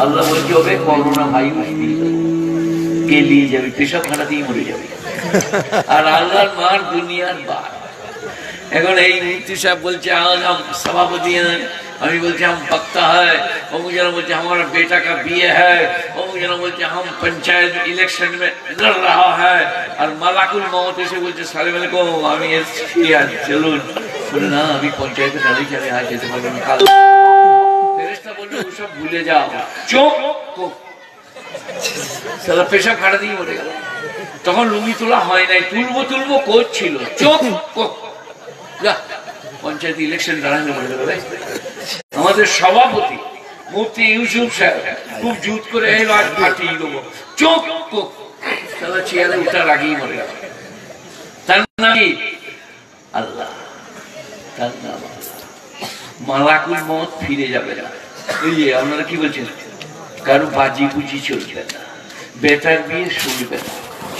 আল্লাহ বলছে ওকে corona virus কে নিয়ে যাবে, পেশাব খানাতেই মরে যাবে। আর আল্লাহর মার দুনিয়ার বার। এখন এই মুফতি সাহেব বলছে সভাপতি আমি বলছি हम वक्ता है, वो मुझे बोलते हमारा बेटा का बीए है, वो मुझे बोलते हम पंचायत इलेक्शन में लड़ रहा है। और मलाकुल मौत এসে বলছে সালেম আলাইকুম আমি এসেছি আর চলুন। বলে না আমি পঞ্চায়েতে দাঁড়িয়ে যাবে আর যেতে পারবো না কাল। ফেরেশতা বলল ওসব ভুলে যাও, চুপ। সালা পেশাব খাড়া দিয়ে মরে গেল। তখন লুঙ্গি তোলা হয় নাই, তুলবো করছিল, চুপ। পঞ্চায়েত ইলেকশন দাঁড়ানো মরে গেল। আমাদের সভাপতি মুফতি ইউসুফ সাহেব খুব জুত করে এলো আজ ফাটিয়ে দেবো, চোখ সালা চেয়ারে উঠার আগেই মরে গেল। তার নাম কি? আল্লাহ। তার নাম মালাকুল মত ফিরে যাবে না। এই যে আপনারা কি বলছেন, কারো বাজি বুঝি চলবে না, বেটার বিয়ে শুনবে না,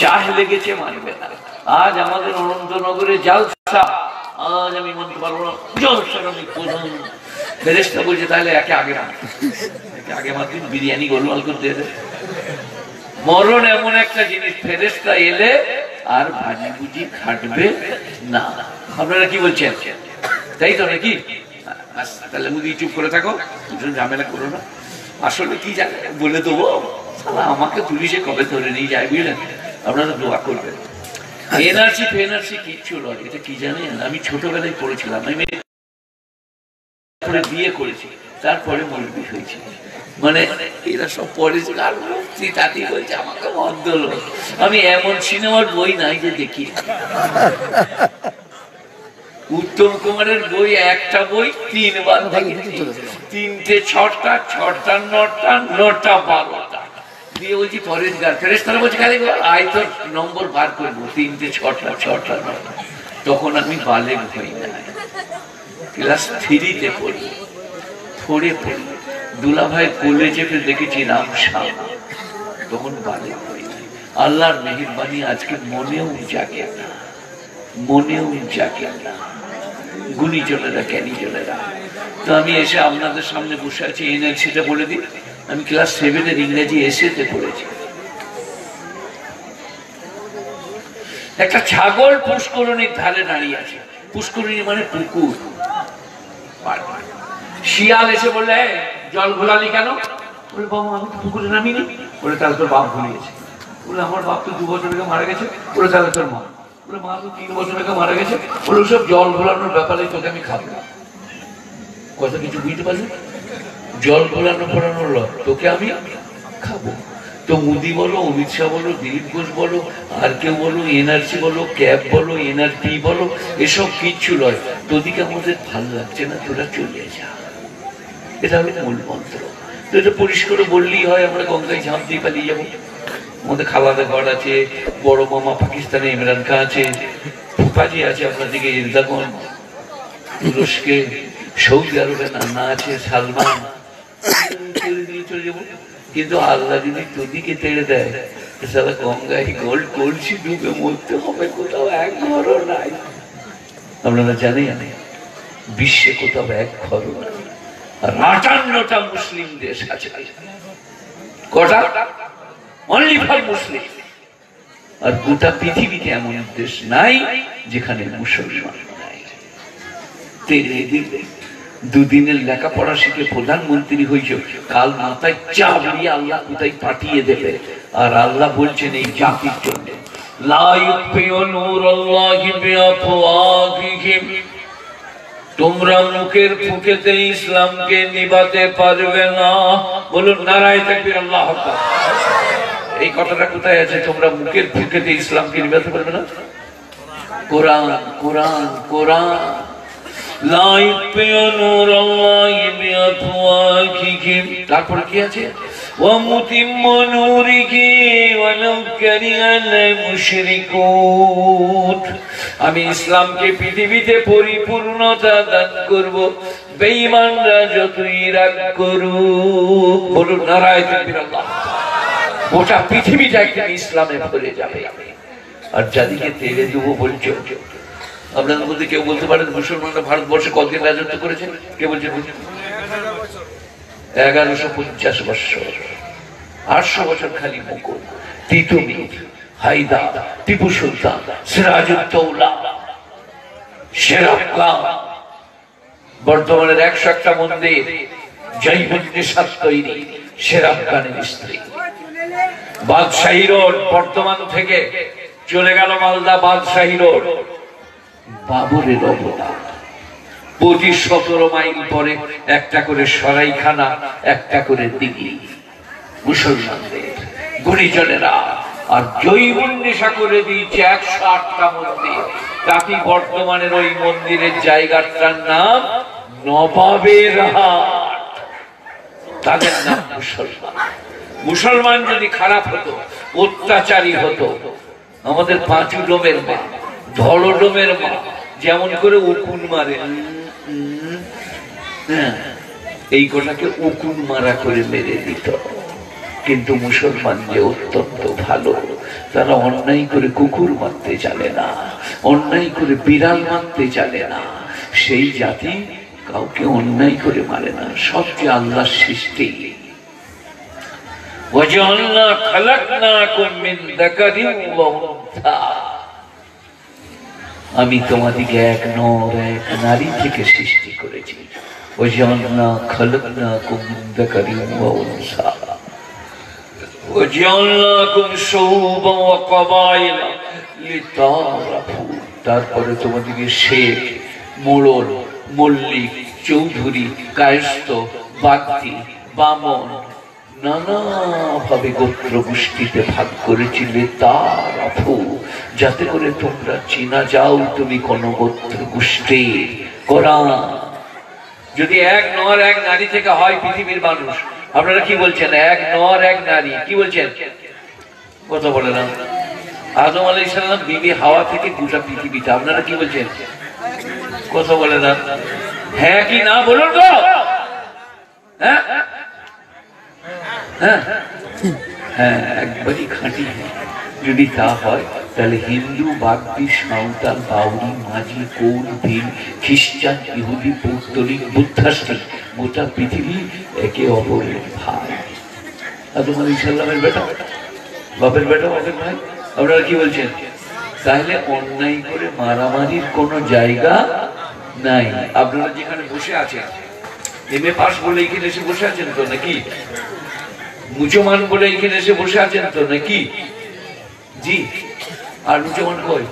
চাহ লেগেছে মানবে না। আজ আমাদের অনন্তনগরে জালসা, আজ আমি মানতে পারবো না, জলসার আমি প্রধান। ফেরেশতা বলছে তাহলে একে আগে মাত্র বিরিয়ানি গোলমাল করতে দেবে। মরণ এমন একটা জিনিস, ফেরেশতা এলে আর ভাজি বুঝি খাটবে না। আপনারা কি বলছেন? তাই তো নাকি? তাহলে মুদি চুপ করে থাকো, ঝামেলা করো না। আসলে কি জানে বলে দেবো, আমাকে পুলিশে কবে ধরে নিয়ে যায় বুঝলেন। আপনারা দোয়া করবেন। এনআরসি ফেনআরসি কিচ্ছু নয়, এটা কি জানেন? আমি ছোটবেলায় পড়েছিলাম, আমি বিয়ে করেছি, তারপরে মৌলবি হয়েছি। মানে এরা সব পড়েছিল আর মুফতি তাতি বলছে আমাকে মদ হলো। আমি এমন সিনেমার বই নাই যে দেখি। উত্তম কুমারের বই একটা বই 3 বার দেখেছি, 3টে 6টা, 6টা 9টা, 9টা 12টা দিয়ে বলছি পরেশগার। ফেরেশতারা বলছে খালি আয় তোর নম্বর বার করবো, 3টে 6টা, 6টা 9টা। তখন আমি বালেগ হই না, ক্লাস 3তে পড়ি, 4-এ পড়ি। দুলা ভাই কোলে চেপে দেখেছি রাম শাহ, তখন বালেগ হই না। আল্লাহর মেহেরবানি আজকে মনেও জাগে না, মনেও জাগে না। গুণীজনেরা জ্ঞানীজনেরা। তো আমি এসে আপনাদের সামনে বসে আছি, এনএলসিটা বলে দিই। আমি ক্লাস 7-এর ইংরেজি এসেতে পড়েছি। একটা ছাগল পুষ্করণীর ধারে দাঁড়িয়ে আছে। পুষ্করণী মানে পুকুর। শিয়াল এসে বলে জল ঘোলালি কেন? বলে বাবা আমি তো পুকুরে নামিনি। বলে তাহলে তোর বাপ ভুলিয়েছে। বলে আমার বাপ তো 2 বছর আগে মারা গেছে। বলে তাহলে তোর মা? বলে মা তো 3 বছর আগে মারা গেছে। বলে ওসব জল ঘোলানোর ব্যাপারে তোকে আমি খাবো না। কথা কিছু বুঝতে পারলি? জল ঘোলানো ফোলানোর তোকে আমি খাবো। তো মোদি বলো, অমিত শাহ বলো, দিলীপ ঘোষ বলো, আর কেউ বলো, এনআরসি বলো, ক্যাব বলো, এনআরপি বলো, এসব কিচ্ছু নয়। তোদিকে আমাদের ভালো লাগছে না, তোরা চলে যা। এটা হলো মূল মন্ত্র। তো এটা পরিষ্কার বললেই হয় আমরা গঙ্গায় ঝাঁপ দিয়ে পালিয়ে যাবো। আমাদের খালাদা ঘর আছে, বড় মামা পাকিস্তানে ইমরান খান আছে, ফুফাজি আছে আপনাদেরকে ইরদাগন, তুরস্কে, সৌদি আরবে নানা আছে, সালমান। চলে যাবো। কিন্তু আল্লাহ যদি তোদিকে তেড়ে দেয়, সারা গঙ্গায় গোল্ড কলসি ডুবে মরতে হবে, কোথাও এক ঘরও নাই। আপনারা জানেন বিশ্বে কোথাও এক ঘরও নাই। 58টা মুসলিম দেশ আছে। কটা? Only for Muslim. আর গোটা পৃথিবীতে এমন দেশ নাই যেখানে মুসলমান নাই। দুদিনের লেখাপড়া শিখে প্রধানমন্ত্রী হয়েছে, কাল মাথায় চাপ নিয়ে আল্লাহ কোথায় পাঠিয়ে দেবে। আর আল্লাহ বলছেন এই জাতির জন্য তোমরা মুখের ফুঁকেতে ইসলামকে নিভাতে পারবে না। বলুন নারায়ে তাকবীর, আল্লাহু আকবার। এই কথাটা কোথায় আছে? তোমরা মুখের ফুঁকেতে ইসলামকে নিভাতে পারবে না। কোরআন কোরআন কোরআন। তারপরে কি আছে? আমি ইসলামকে পৃথিবীতে পরিপূর্ণতা দান করব, বেঈমানরা যতই রাগ করুক। বলুন নারায়ে তাকবীর, আল্লাহ। গোটা পৃথিবীটা একদিন ইসলামে ভরে যাবে। আর যাদিকে তেড়ে দেবো বলছো আপনাদের মধ্যে কেউ বলতে পারেন মুসলমানরা ভারতবর্ষে কতদিন রাজত্ব করেছে? কে বলছে? 1150 বছর। 800 বছর খালি মুকুল, তিতুমির, হায়দার, টিপু সুলতান, সিরাজউদ্দৌলা, শের আফগান। বর্তমানের 101টা মন্দির জৈবনিসাদ তৈরি শের আফগানের স্ত্রী। বাদশাহী রোড বর্তমান থেকে চলে গেল মালদা বাদশাহী রোড, বাবরের অবদান। প্রতি 17 মাইল পরে একটা করে সরাইখানা, একটা করে দিঘি মুসলমানদের গুণীজনেরা। আর জৈবন্নেশা করে দিয়েছে 108টা মন্দির। তাতে বর্তমানের ওই মন্দিরের জায়গাটার নাম নবাবের হাট। তাদের নাম মুসলমান। মুসলমান যদি খারাপ হতো, অত্যাচারী হতো, আমাদের পাঁচু ডোমের মা, ধলো ডোমের মা যেমন করে উকুন মারে, এই গোটাকে উকুন মারা করে মেরে দিত। কিন্তু মুসলমান যে অত্যন্ত ভালো, তারা অন্যায় করে কুকুর মারতে জানে না, অন্যায় করে বিড়াল মারতে জানে না। সেই জাতি কাউকে অন্যায় করে মারে না। সবচেয়ে আল্লাহর সৃষ্টি। আমি তোমাদিকে এক নর এক নারী থেকে সৃষ্টি করেছি। তারপরে তোমাদিকে শেখ, মোড়ল, মল্লিক, চৌধুরী, কায়স্থ, বাগদি, বামন নানা ভাবে গোত্র গোষ্ঠীতে ভাগ করেছিলে তার আফু, যাতে করে তোমরা চিনা যাও তুমি কোন গোত্র গোষ্ঠী। কোরআন যদি এক নর এক নারী থেকে হয় পৃথিবীর মানুষ, আপনারা কি বলছেন? এক নর এক নারী, কি বলছেন? কথা বলে না। আদম আলাইহিস সালাম বিবি হাওয়া থেকে গোটা পৃথিবীটা, আপনারা কি বলছেন? কথা বলে না। হ্যাঁ কি না বলুন তো? হ্যাঁ হ্যাঁ হ্যাঁ, একবারই খাঁটি। যদি তা হয় তাহলে হিন্দু, বাগদি, সাঁওতাল, বাউরি, মাঝি, কৌল, ভীল, খ্রিস্টান, ইহুদি, পৌত্তলিক, বুদ্ধাস্টিক গোটা পৃথিবী একে অপরের ভাই। আদম আলাইহিস সালামের বেটা, বাপের বেটা, বাপের ভাই। আপনারা কি বলছেন? তাহলে অন্যায় করে মারামারির কোনো জায়গা নাই। আপনারা যেখানে বসে আছেন, এমএ পাস বলে এখানে এসে বসে আছেন তো নাকি? মুসলমান বলে এখানে এসে বসে আছেন তো নাকি? জি। আর মুসলমান কই?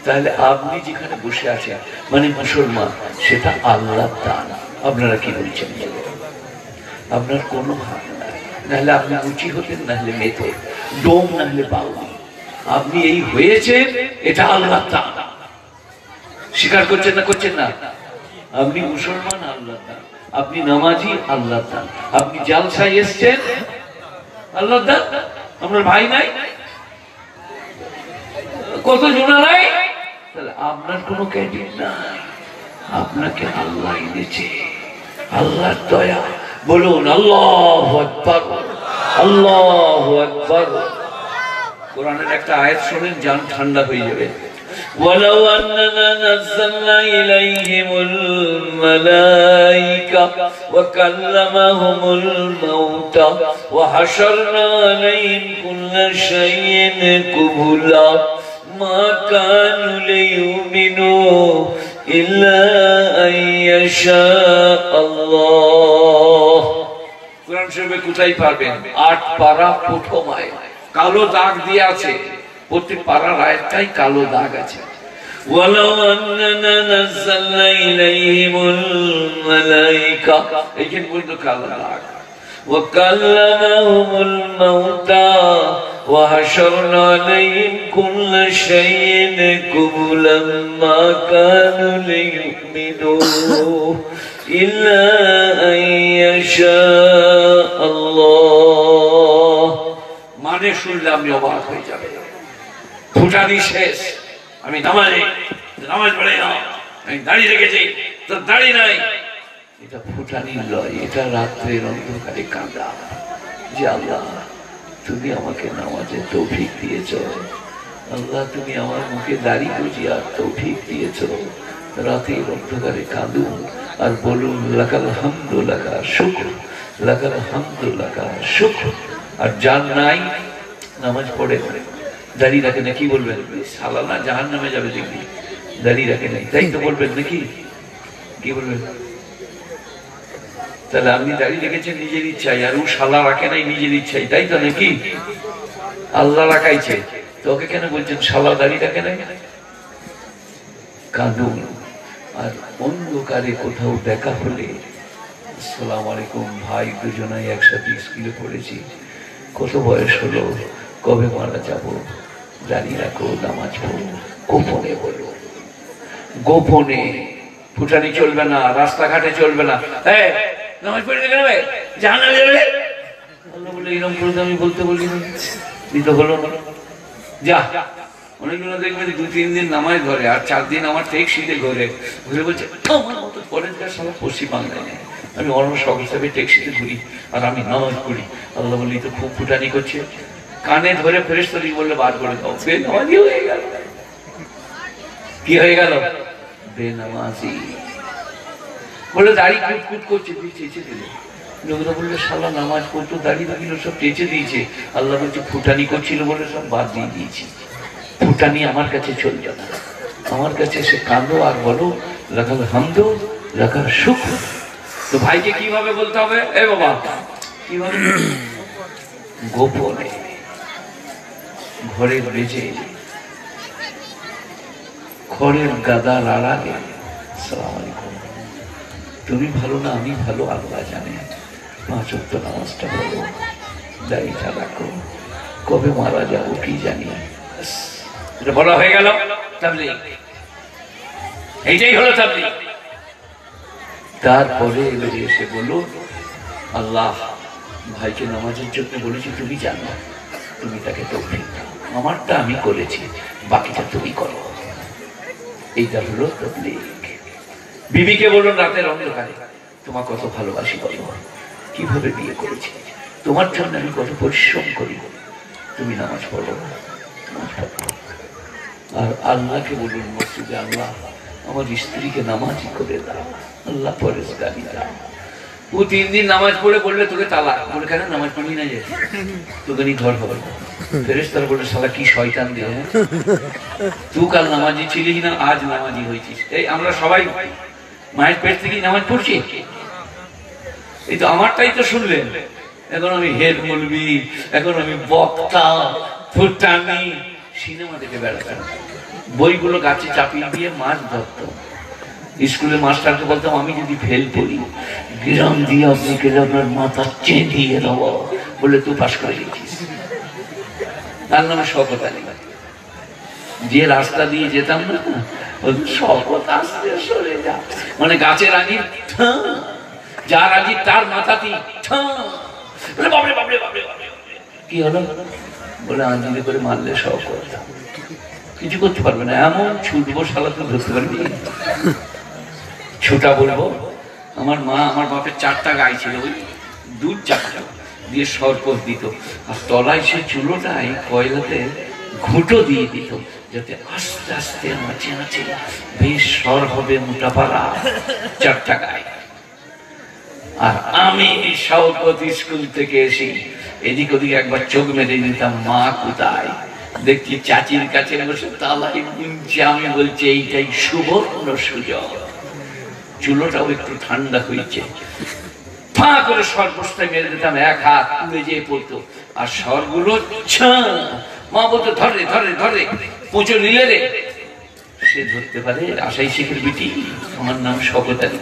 তাহলে আপনি যেখানে বসে আছেন মানে মুসলমান, সেটা আল্লাহর দান। আপনারা কি বলছেন? আপনার কোনো হাত নাই। নাহলে আপনি উঁচি হতেন, নাহলে মেথর, ডোম, নাহলে বাউলি। আপনি এই হয়েছেন, এটা আল্লাহর দান। স্বীকার করছেন না? করছেন না? আপনি মুসলমান, আল্লাহর দান। আপনি নামাজি, আল্লাহর দান। আপনি জালসায় এসছেন, আল্লাহর দান। আপনার ভাই নাই, কত জোনা নাই, তাহলে আপনার কোনো ক্যান্ডিড নাই। আপনাকে আল্লাহ এনেছে, আল্লাহর দয়া। বলুন আল্লাহু আকবার, আল্লাহু আকবার। কোরআনের একটা আয়াত শুনেন, জান ঠান্ডা হয়ে যাবে। ولو أننا نزلنا إليهم الملائكة وكلمهم الموتى وحشرنا عليهم كل شيء قبلا ما كانوا ليؤمنوا إلا أن يشاء الله। কোরআন শরীফে কোথায় পারবেন? 8 পারা প্রথম আয়াত, কালো দাগ দিয়ে আছে। প্রত্যেক পারার আয়াতটাই কালো দাগ আছে। ওয়ালাউ আন্নানা নাযালনা ইলাইহিমুল মালাইকা, এইখানে পর্যন্ত কালো দাগ। ওয়া কাল্লামাহুমুল মাউতা ওয়া হাশারনা আলাইহিম কুল্লা শাইইন কুবুলাম মা কানু লিয়ুমিনু ইল্লা আন ইয়াশা আল্লাহ। মানে শুনলে আপনি অবাক হয়ে যাবেন। ফুটানি শেষ, আমি নামাজ পড়ে না, আমি দাঁড়িয়ে রেখেছি, তোর দাঁড়িয়ে নাই। এটা ফুটানি লয়, এটা রাত্রের অন্ধকারে কাঁদা যে আল্লাহ তুমি আমাকে নামাজের তৌফিক দিয়েছ, আল্লাহ তুমি আমার মুখে দাড়ি বুঝিয়া তৌফিক দিয়েছ, রাতের অন্ধকারে কাঁদুন আর বলুন লাকাল হামদু লাকা শুকর, লাকাল হামদু লাকা শুকর। আর যার নাই নামাজ পড়ে দাড়ি রাখে না, কি বলবেন? শালা না জাহান্নামে যাবে দেখবি, দাড়ি রাখে নাই, তাই তো বলবেন নাকি? কি বলবেন? তাহলে আপনি দাড়ি রেখেছেন নিজের ইচ্ছায়, আর ও শালা রাখে নাই নিজের ইচ্ছায়, তাই তো নাকি? আল্লাহ রাখাইছে, তো ওকে কেন বলছেন শালা দাড়ি রাখে নাই? কাঁদুন। আর অন্ধকারে কোথাও দেখা হলে আসসালামু আলাইকুম ভাই, দুজনাই একসাথে স্কুলে পড়েছি, কত বয়স হলো, কবে মারা যাব, দাঁড়িয়ে রাখো, নামাজ পড়ো, গোপনে বলো, গোপনে। ফুটানি চলবে না, রাস্তাঘাটে চলবে না, নামাজ পড়ে যাবে জাহান্নামে যাবে। আল্লাহ বলে এরকম করে আমি বলতে বলি না, তো হলো না, যা। অনেকগুলো দেখবে 2-3 দিন নামাজ ধরে, আর 4 দিন আমার ঠিক শীতে ঘুরে ঘুরে বলছে আমার মতো পরের সারা পশ্চিম বাংলায় নেই, আমি অন্য সকল হিসাবে ট্যাক্সিতে ঘুরি আর আমি নামাজ পড়ি। আল্লাহ বলি তো খুব ফুটানি করছে, কানে ধরে ফেরেশতাকে বললে বার করে দাও, বেনামাজি হয়ে গেল। কি হয়ে গেল? বেনামাজি। বলে দাড়ি কুটকুট করছে, তুই চেঁচে দিলে। লোকরা বললে শালা নামাজ পড়তো, দাঁড়িয়ে দিল, সব চেঁচে দিয়েছে। আল্লাহ বলছে ফুটানি করছিল বলে সব বাদ দিয়ে দিয়েছি, ফুটানি আমার কাছে চলবে না, আমার কাছে এসে কাঁদো আর বলো লাকাল হামদু লাকাল শুকর। তো ভাইকে কিভাবে বলতে হবে? এ বাবা কিভাবে? গোপনে, ঘরের বেজে, খড়ের গাদার আড়ালে। আসসালামু আলাইকুম, তুমি ভালো না আমি ভালো, আল্লাহ জানে, 5 ওয়াক্ত নামাজটা বলো, দাড়িটা রাখো, কবে মারা যাবো কি জানি। এটা বলা হয়ে গেল তাবলীগ, এইটাই হলো তাবলীগ। তারপরে এবারে এসে বলো আল্লাহ ভাইকে নামাজের জন্য বলেছি, তুমি জানো, তুমি তাকে তৌফিক দাও, আমারটা আমি করেছি, বাকিটা তুমি করো। এইটা হলো তাবলীগ। বিবিকে বলুন রাতের অন্ধকারে তোমার কত ভালোবাসি বলো, কিভাবে বিয়ে করেছি, তোমার জন্য আমি কত পরিশ্রম করি, তুমি নামাজ পড়ো, নামাজ পড়ো। আর আল্লাহকে বলুন মসজিদে আল্লাহ আমার স্ত্রীকে নামাজি করে দাও, আল্লাহ পরেশগারি দাও। ও 3 দিন নামাজ পড়ে বললে তোকে তালাক, বলে কেন নামাজ পড়বি না যে, তোকে নিয়ে ঘর হবে। ফেরেশতারা বললে শালা কি শয়তান দিয়ে, তুই কাল নামাজি ছিলিস না, আজ নামাজি হয়েছিস। এই আমরা সবাই মায়ের পেট থেকে নামাজ পড়ছি, এই তো আমারটাই তো শুনলেন। এখন আমি হেড বলবি, এখন আমি বক্তা, ফুটানি, সিনেমা দেখে বেড়াতাম, বইগুলো গাছে চাপিয়ে দিয়ে মাছ ধরতাম। স্কুলের মাস্টারকে বলতাম আমি যদি ফেল করি গ্রাম দিয়ে আপনি গেলে আপনার মাথা চেঁদিয়ে দেব, বলে তুই পাস করে গেছিস। তার নামে শওকত আলী। যে রাস্তা দিয়ে যেতাম না, শওকত আসতে সরে যা, মানে গাছের আগি যার আগি তার মাথাতেই বাবরে বাবরে বাবরে। কি হলো? বলে আঞ্জলি করে মারলে শওকত কিছু করতে পারবে না, এমন ছুটবো শালা তুই ধরতে পারবি। ছোটা বলবো, আমার মা আমার বাপের 4টা গাই ছিল, ওই দুধ চাপটা দিয়ে শরবত দিত, আর তলায় সে চুলোটায় কয়লাতে ঘুঁটো দিয়ে দিত, যাতে আস্তে আস্তে নাচে নাচে বেশ স্বর হবে মোটা পাড়া। 4টা গাই। আর আমি শওকত স্কুল থেকে এসে এদিক ওদিক একবার চোখ মেরে দিতাম, মা কোথায়, দেখছি চাচির কাছে বসে তালাই বুনছে। আমি বলছি এইটাই সুবর্ণ সুযোগ, চুলোটাও একটু ঠান্ডা হয়েছে, ফা করে সর্বস্থায় মেরে দিতাম, 1 হাত উড়ে যেয়ে পড়তো। আর স্বরগুলো মা বলতো ধরে ধরে ধরে পুজো নিলে রে, সে ধরতে পারে। আশাই শেখের বিটি, আমার নাম শওকত আলী।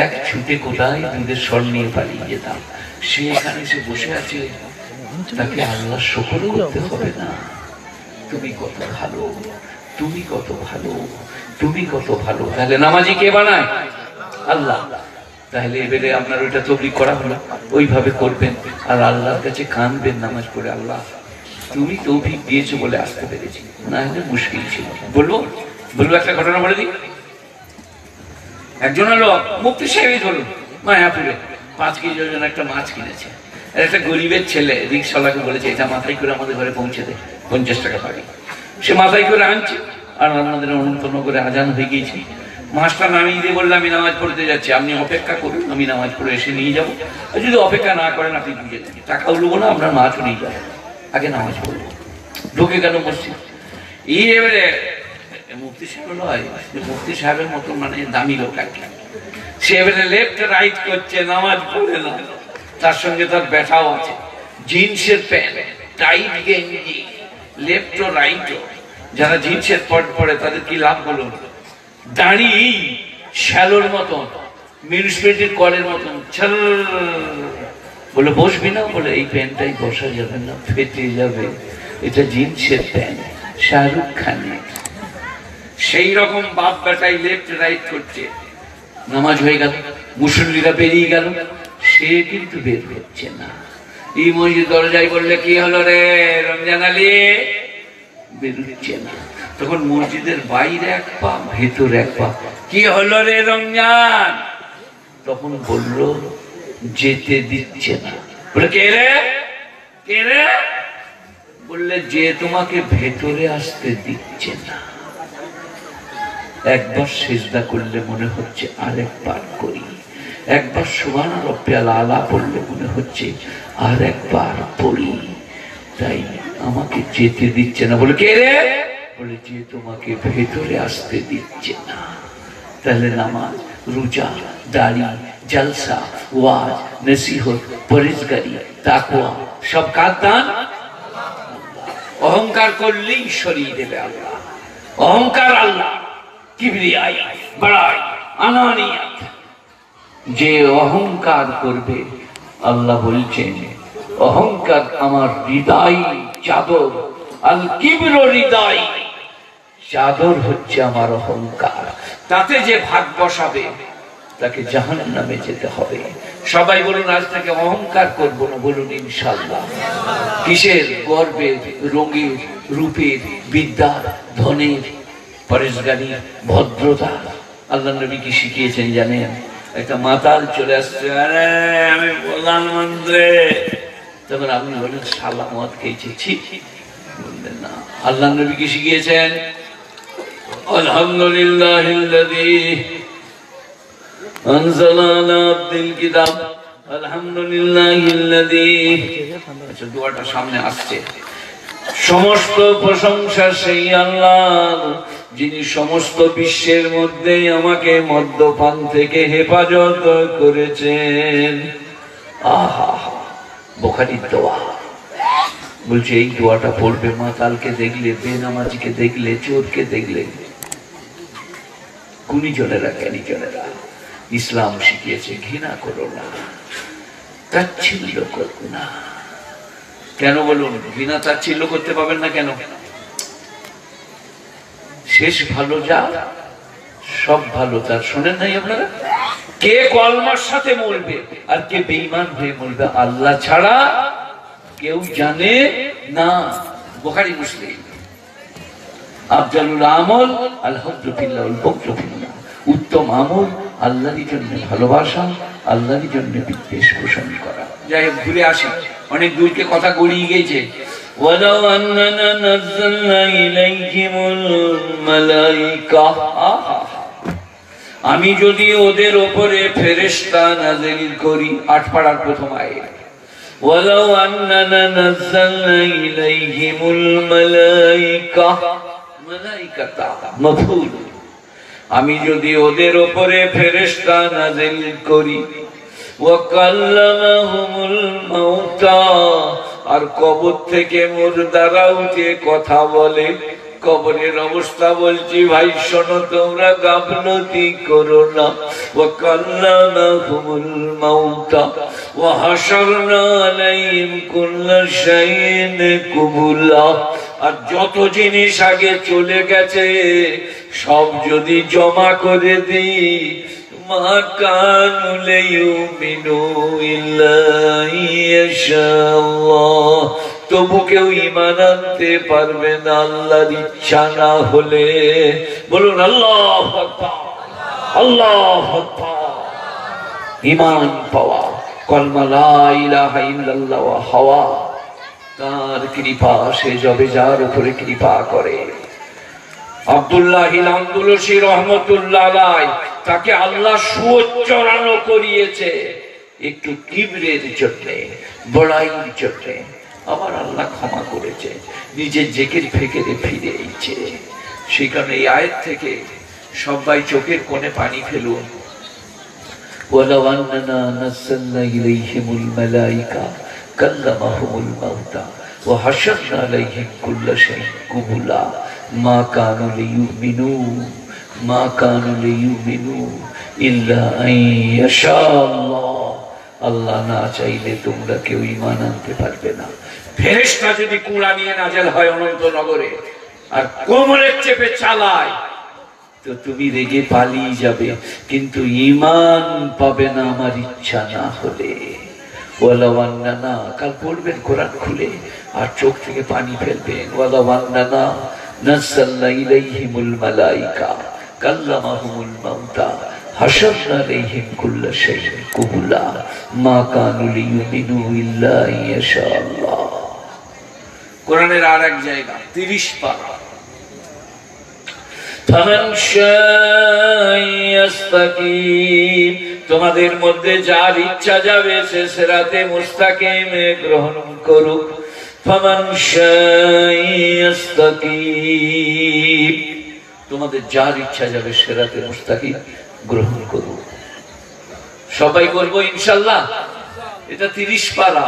এক ছুটে কোথায় দুধের স্বর নিয়ে পালিয়ে যেতাম। সে এখানে এসে বসে আছে, তাকে আল্লাহ শুকর করতে হবে না। তুমি কত ভালো, তুমি কত ভালো, তুমি কত ভালো। তাহলে নামাজি কে বানায়? আল্লাহ। তাহলে এবারে আপনার ওইটা তবলিগ করা হলো, ওইভাবে করবেন আর আল্লাহর কাছে কাঁদবেন নামাজ পড়ে, আল্লাহ তুমি তৌফিক দিয়েছো বলে আসতে পেরেছি, না হলে মুশকিল ছিল। বলবো বলবো একটা ঘটনা বলে দিই। একজন হলো মুফতি সাহেব হলো মায়াপুরে 5 কেজি ওজন একটা মাছ কিনেছে, একটা গরিবের ছেলে রিক্সাওয়ালাকে বলেছে এটা মাথায় করে আমাদের ঘরে পৌঁছে দে, 50 টাকা পাবি। সে মাথায় করে আনছে, আর আমাদের অনন্তন করে আজান হয়ে গিয়েছে। মাস্টার নামিয়ে দিয়ে বললে আমি নামাজ পড়তে যাচ্ছি, আপনি অপেক্ষা করুন, আমি নামাজ পড়ে এসে নিয়ে যাবো। যদি অপেক্ষা না করেন আপনি বুঝে যান, টাকাও নেবো না, আপনার মাছও নিয়ে যাবো, আগে নামাজ পড়বো। ঢুকে গেল মসজিদ। এবারে মুফতি সাহেব নয়, মুফতি সাহেবের মতো মানে দামি লোক আর কি। সে এবারে লেফট রাইট করছে, নামাজ পড়ে না। তার সঙ্গে তার ব্যাটাও আছে, জিন্সের প্যান্ট, টাইট গেঞ্জি, লেফট ও রাইট। যারা জিন্সের প্যান্ট পরে তাদের কি লাভ হলো? দাঁড়ি শ্যালোর মতন, মিউনিসিপ্যালিটির কলের মতন। ছল বলে বসবি না? বলে এই প্যান্টটাই বসা যাবে না, ফেটে যাবে, এটা জিন্সের প্যান্ট শাহরুখ খানের। সেই রকম বাপ বেটাই লেফট রাইট করছে। নামাজ হয়ে গেল, মুসল্লিরা বেরিয়ে গেল, সে কিন্তু বের হচ্ছে না। এই মসজিদ দরজায় বললে কি হলো রে রমজান আলী? বেরোচ্ছে না। তখন মসজিদের বাইরে এক পা, ভেতর এক পা। কি হলো রে রমজান? তখন বলল যেতে দিচ্ছে না। বলে কে রে? কে রে? বললে যে তোমাকে ভেতরে আসতে দিচ্ছে না। একবার সিজদা করলে মনে হচ্ছে আরেকবার করি, একবার সুবহান রাব্বিয়াল আলা পড়লে মনে হচ্ছে আর একবার পড়ি, তাই আমাকে যেতে দিচ্ছে না। বলে কে রে? বলে যে তোমাকে ভেতরে আসতে দিচ্ছে না। তাহলে নামাজ, রোজা, দাড়ি, জলসা, ওয়াজ, নসিহত, পরহেজগারি, তাকওয়া সব কার দান? অহংকার করলেই সরিয়ে দেবে আল্লাহ। অহংকার আল্লাহ, কিবরিয়াই, বড়াই, আনানিয়াত। যে অহংকার করবে, আল্লাহ বলছেন অহংকার আমার হৃদয় চাদর, আল কিবর হৃদয় চাদর হচ্ছে আমার অহংকার। তাতে যে ভাগ বসাবে তাকে জাহান্নামে যেতে হবে। সবাই বলুন আজ থেকে অহংকার করব না, বলুন ইনশাআল্লাহ। কিসের? গর্বের, রঙের, রূপের, বিদ্যার, ধনের, পরেশগারির, ভদ্রতা। আল্লাহ নবী কি শিখিয়েছেন জানেন? একটা মাতাল চলে আসছে, আরে আমি প্রধানমন্ত্রী। তখন আপনি বলেন শালা মদ খেয়েছি, বললেন না। আল্লাহ নবী কি শিখিয়েছেন? আলহামদুলিল্লাহিল্লাযী আনজালা আলা আবদিল কিতাব, আলহামদুলিল্লাহিল্লাযী। আচ্ছা, দোয়াটা সামনে আসছে। সমস্ত প্রশংসা সেই আল্লাহর, যিনি সমস্ত বিশ্বের মধ্যে আমাকে মদ্যপান থেকে হেফাজত করেছেন। আহা, বুখারীর দোয়া। বলছে এই দোয়াটা পড়বে মাতালকে দেখলে, বেনামাজিকে দেখলে, চোরকে দেখলে। গুণীজনেরা, জ্ঞানীজনেরা ইসলাম শিখিয়েছে ঘৃণা করো না, তাচ্ছিল্য করো না। কেন বলুন? ঘৃণা তাচ্ছিল্য করতে পাবেন না কেন? শেষ ভালো যা, সব ভালো তার। শোনেন নাই আপনারা? কে কলমার সাথে মরবে আর কে বেঈমান হয়ে মরবে আল্লাহ ছাড়া কেউ জানে না। বুখারী, মুসলিম। আফজালুল আমল আল হজ্জু ফিল্লাহ ওয়াল বুগযু ফিল্লাহ। উত্তম আমল আল্লাহর জন্য ভালোবাসা, আল্লাহর জন্য বিদ্বেষ পোষণ করা। যাই হোক, ঘুরে আসি, অনেক দূরকে কথা গড়িয়ে গেছে। ওয়ালাউ আন্নানা নাযালনা ইলাইহিমুল মালাইকা, আমি যদি ওদের উপরে ফেরেশতা নাযিল করি। 8 পারার প্রথম আয়াত। ওয়ালাউ আন্নানা নাযালনা ইলাইহিমুল মালাইকা, মালাইকাতা মাফউল। আমি যদি ওদের উপরে ফেরেশতা নাযিল করি। ওয়া কাল্লামাহুমুল মাউতা, আর কবর থেকে মুর্দারা উঠে কথা বলে। কবরের অবস্থা বলছি ভাই শোনো, তোমরা গাফলতি করো না। ওয়া কাল্লামাহুমুল মাউতা ওয়া হাশারনা আলাইহিম কুল্লা শাইইন কুবুলা। আর যত জিনিস আগে চলে গেছে সব যদি জমা করে দিই, মা কানু লিউমিনু ইল্লা ইয়াশাআল্লাহ, তবু কেউ ঈমান আনতে পারবে না আল্লাহর ইচ্ছা না হলে। বলুন আল্লাহু আকবার, আল্লাহু আকবার। ঈমান পাওয়া, কলমা লা ইলাহা ইল্লাল্লাহ হাওয়া, তার কৃপা সে যবে যার উপরে কৃপা করে। আব্দুল্লাহ আন্দুলুসি রহমতুল্লাহ আলাইহি তাকে আল্লাহ সুউচ্চারণ করিয়েছে একটু কিবরের জন্য, বড়াইয়ের জন্য। আবার আল্লাহ ক্ষমা করেছে, নিজের জেকের ফেকেরে ফিরে এসেছে। সেখানে এই আয়াত থেকে সবাই চোখের কোণে পানি ফেলুন। ওয়ালাউ আন্নানা নাযালনা ইলাইহিমুল মালাইকা কাল্লামাহুমুল মাউতা ওয়া হাশারনা আলাইহিম কুল্লা শাইইন কুবুলা মা কানু লিয়ুমিনু ইল্লা আন ইয়াশাআল্লাহ। আল্লাহ না চাইলে তোমরা কেউ ঈমান আনতে পারবে না। ফেরেশতা যদি কুড়া নিয়ে নাজেল হয় অনন্তনগরে আর কোমরে চেপে চালায় তো তুমি রেগে পালিয়ে যাবে, কিন্তু ঈমান পাবে না আমার ইচ্ছা না হলে। ওয়ালাউ আন্নানা, কাল পড়বেন কোরআন খুলে আর চোখ থেকে পানি ফেলবেন। ওয়ালাউ আন্নানা নাযালনা ইলাইহিমুল মালাইকা কাল্লামাহুমুল মাউতা হাশারনা আলাইহিম কুল্লা শাইইন কুবুলা মা কানু লিয়ুমিনু ইল্লা ইয়াশাআল্লাহ। কোরআনের আর এক জায়গা 30 পারা। ফামান শাআ ইয়াস্তাকিম, তোমাদের মধ্যে যার ইচ্ছা যাবে সে সিরাতে মুস্তাকিম গ্রহণ করুক। ফামান শাআ ইয়াস্তাকিম, তোমাদের যার ইচ্ছা যাবে সিরাতে মুস্তাকিম গ্রহণ করুক। সবাই বলবো ইনশাআল্লাহ। এটা 30 পারা,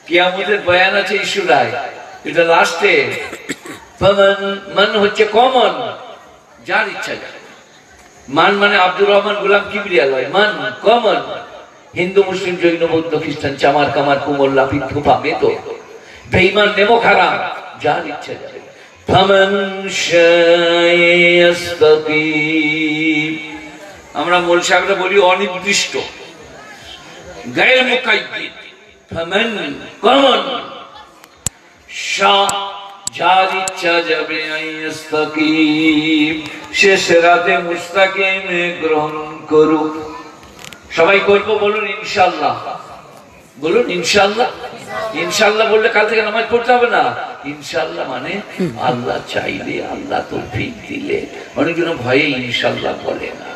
কিয়ামতের বয়ান আছে এই সূরায়। এটা লাস্টে ফামান, মান হচ্ছে কমন, যার ইচ্ছা যাবে। মান মানে আব্দুর রহমান গোলাম কিবরিয়া লয়, মান কমন। হিন্দু মুসলিম জৈন বৌদ্ধ খ্রিস্টান চামার কামার কুমোর লাফি থোপা বেতো বেঈমান নেমো খারাপ, যার ইচ্ছা যাবে। ফামান শাআ ইয়াস্তাকিম, আমরা মোল সাহেবরা বলি অনির্দিষ্ট, গায়র মুকাইয়্যিদ। ফামান কমন, শাআ যার ইচ্ছা যাবে, ইয়াস্তাকিম সে সিরাতে মুস্তাকিম গ্রহণ করুক। সবাই করবো, বলুন ইনশাআল্লাহ, বলুন ইনশাআল্লাহ। ইনশাআল্লাহ বললে কাল থেকে নামাজ পড়তে হবে না। ইনশাআল্লাহ মানে আল্লাহ চাইলে, আল্লাহ তৌফিক দিলে। অনেকজন ভয়ে ইনশাআল্লাহ বলে না।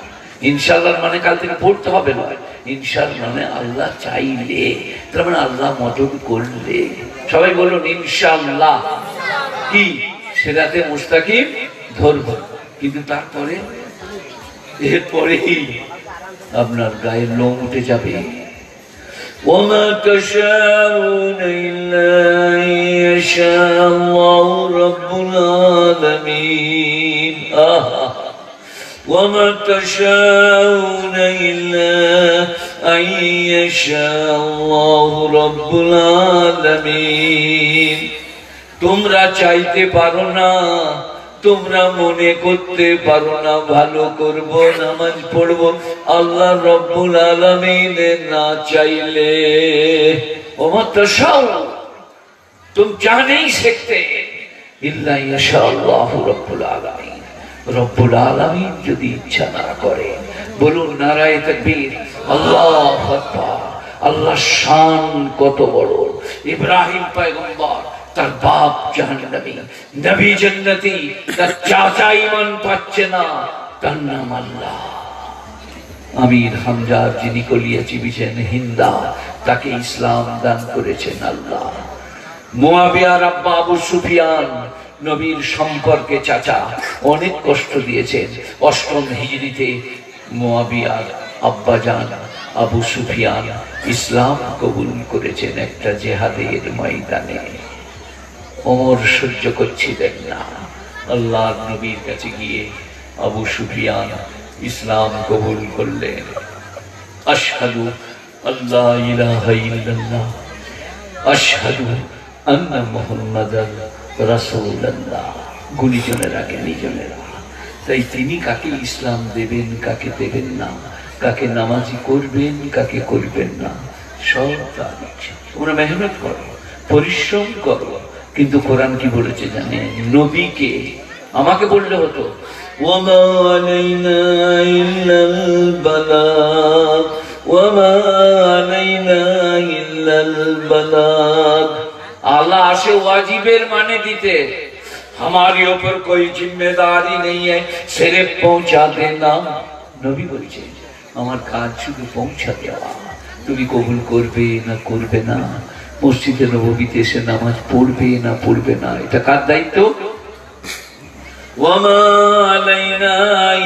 ইনশাআল্লাহ মানে কাল থেকে পড়তে হবে না। ইনশাআল্লাহ মানে আল্লাহ চাইলে, তার মানে আল্লাহ মদদ করলে। সবাই বলুন ইনশাআল্লাহ। কি সিরাতে মুস্তাকিম ধরব, কিন্তু তারপরে এরপরেই আপনার গায়ের লোম উঠে যাবে। ওয়ামা তাশাউনা ইল্লা ইয়াশাআল্লাহু রাব্বুল আলামিন। ওয়ামা তাশাউনা ইল্লা আন ইয়াশাআল্লাহু রাব্বুল আলামিন। তোমরা চাইতে পারো না, তোমরা মনে করতে পারো না ভালো করব, নামাজ পড়ব, আল্লাহ রব্বুল আলামিন না চাইলে। ওমা তাশাউ, तुम चाह नहीं सकते इल्ला इंशाअल्लाहु रब्बुल आलमीन। रब्बुल आलमीन যদি ইচ্ছা না করে, বলুন নারায়ে তাকবীর, আল্লাহু আকবার। আল্লাহর শান কত বড়। ইব্রাহিম পয়গম্বর, তার বাপ জাহান্নামী, নবী জান্নাতি, তার চাচা ঈমান পাচ্ছে না, তার নাম আল্লাহ। আমির হামজার যিনি কলিয়া চিবিছেন হিন্দা, তাকে ইসলাম দান করেছেন আল্লাহ। মুয়াবিয়ার আব্বা আবু সুফিয়ান, নবীর সম্পর্কে চাচা, অনেক কষ্ট দিয়েছেন। 8ম হিজরিতে মুয়াবিয়ার আব্বা জান আবু সুফিয়ান ইসলাম কবুল করেছেন একটা জিহাদের ময়দানে। ওমর সহ্য করছিলেন না, আল্লাহর নবীর কাছে গিয়ে আবু সুফিয়ান ইসলাম কবুল করলেন। আশহাদু আল্লা ইলাহা ইল্লাল্লাহ আশহাদু আন্না মুহাম্মাদার রাসূলুল্লাহ। গুণীজনের আগে নিজনেরা। তাই তিনি কাকে ইসলাম দেবেন, কাকে দেবেন না, কাকে নামাজি করবেন, কাকে করবেন না, সব তার ইচ্ছা। তোমরা মেহনত করো, পরিশ্রম করো, কিন্তু কোরআন কি বলেছে জানেন? নবীকে আমাকে বললে হতো ওয়ামা আলাইনা ইল্লাল বালাগ وما علينا إلا البلاغ। अल्लाह से वाजिबेर माने दीते, हमारे ऊपर कोई जिम्मेदारी नहीं है, सिर्फ पहुंचा देना। नबी बोलছে আমার কাজ শুধু পৌঁছা দেওয়া, তুমি কবুল করবে না করবে না, মসজিদে নববীতে এসে নামাজ পড়বে না পড়বে না, এটা কার দায়িত্ব? ওয়ামা আলাইনা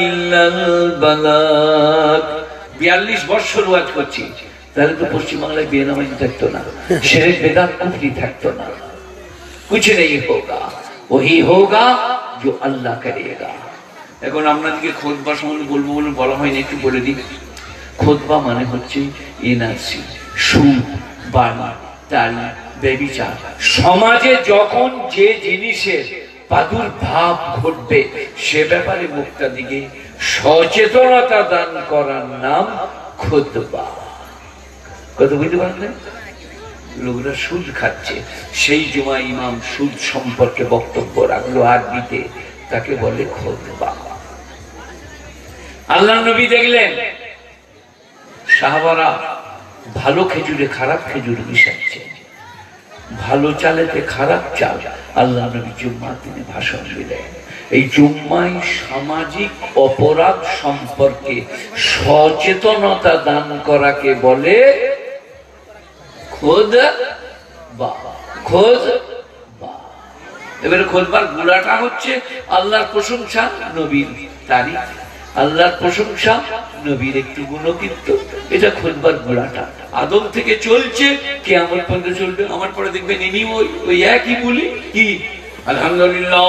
ইল্লাল বালাগ। 42 বছর ওয়াজ করছি, তাহলে তো পশ্চিমবাংলায় বেনামাজি থাকতো না, শিরক বিদআত কুফরি থাকতো না। कुछ नहीं होगा, वही होगा जो अल्लाह करेगा। এখন আপনাদেরকে খুতবা সম্বন্ধে বলবো বলে বলা হয়নি, একটু বলে দিই। খুতবা মানে হচ্ছে এনআরসি, সুদ, বানা, তালি, ব্যভিচার। সমাজে যখন যে জিনিসের প্রাদুর্ভাব ঘটবে সে ব্যাপারে মুক্তাদিকে সচেতনতা দান করার নাম খুতবা। কত বুঝতে পারলেন? লোকরা সুদ খাচ্ছে, সেই জুমা ইমাম সুদ সম্পর্কে বক্তব্য রাখলো আরবিতে, তাকে বলে খুতবা। আল্লাহ নবী দেখলেন সাহাবারা ভালো খেজুরে খারাপ খেজুর মিশাচ্ছে, ভালো চালেতে খারাপ চাল। আল্লাহ নবী জুম্মার দিনে ভাষণ দিলেন, এই জুম্মায় সামাজিক অপরাধ সম্পর্কে সচেতনতা দান করাকে বলে খুতবা। খুতবা। এবারে খুতবার গুড়াটা হচ্ছে আল্লাহর প্রশংসা, নবীর তারিফ, আল্লাহর প্রশংসা, নবীর একটু গুণকীর্তন, এটা খুতবার গুড়াটা। আদম থেকে চলছে, কিয়ামত পর্যন্ত চলবে। আমার পরে দেখবেন ইনি ওই একই বলি কি আলহামদুলিল্লাহ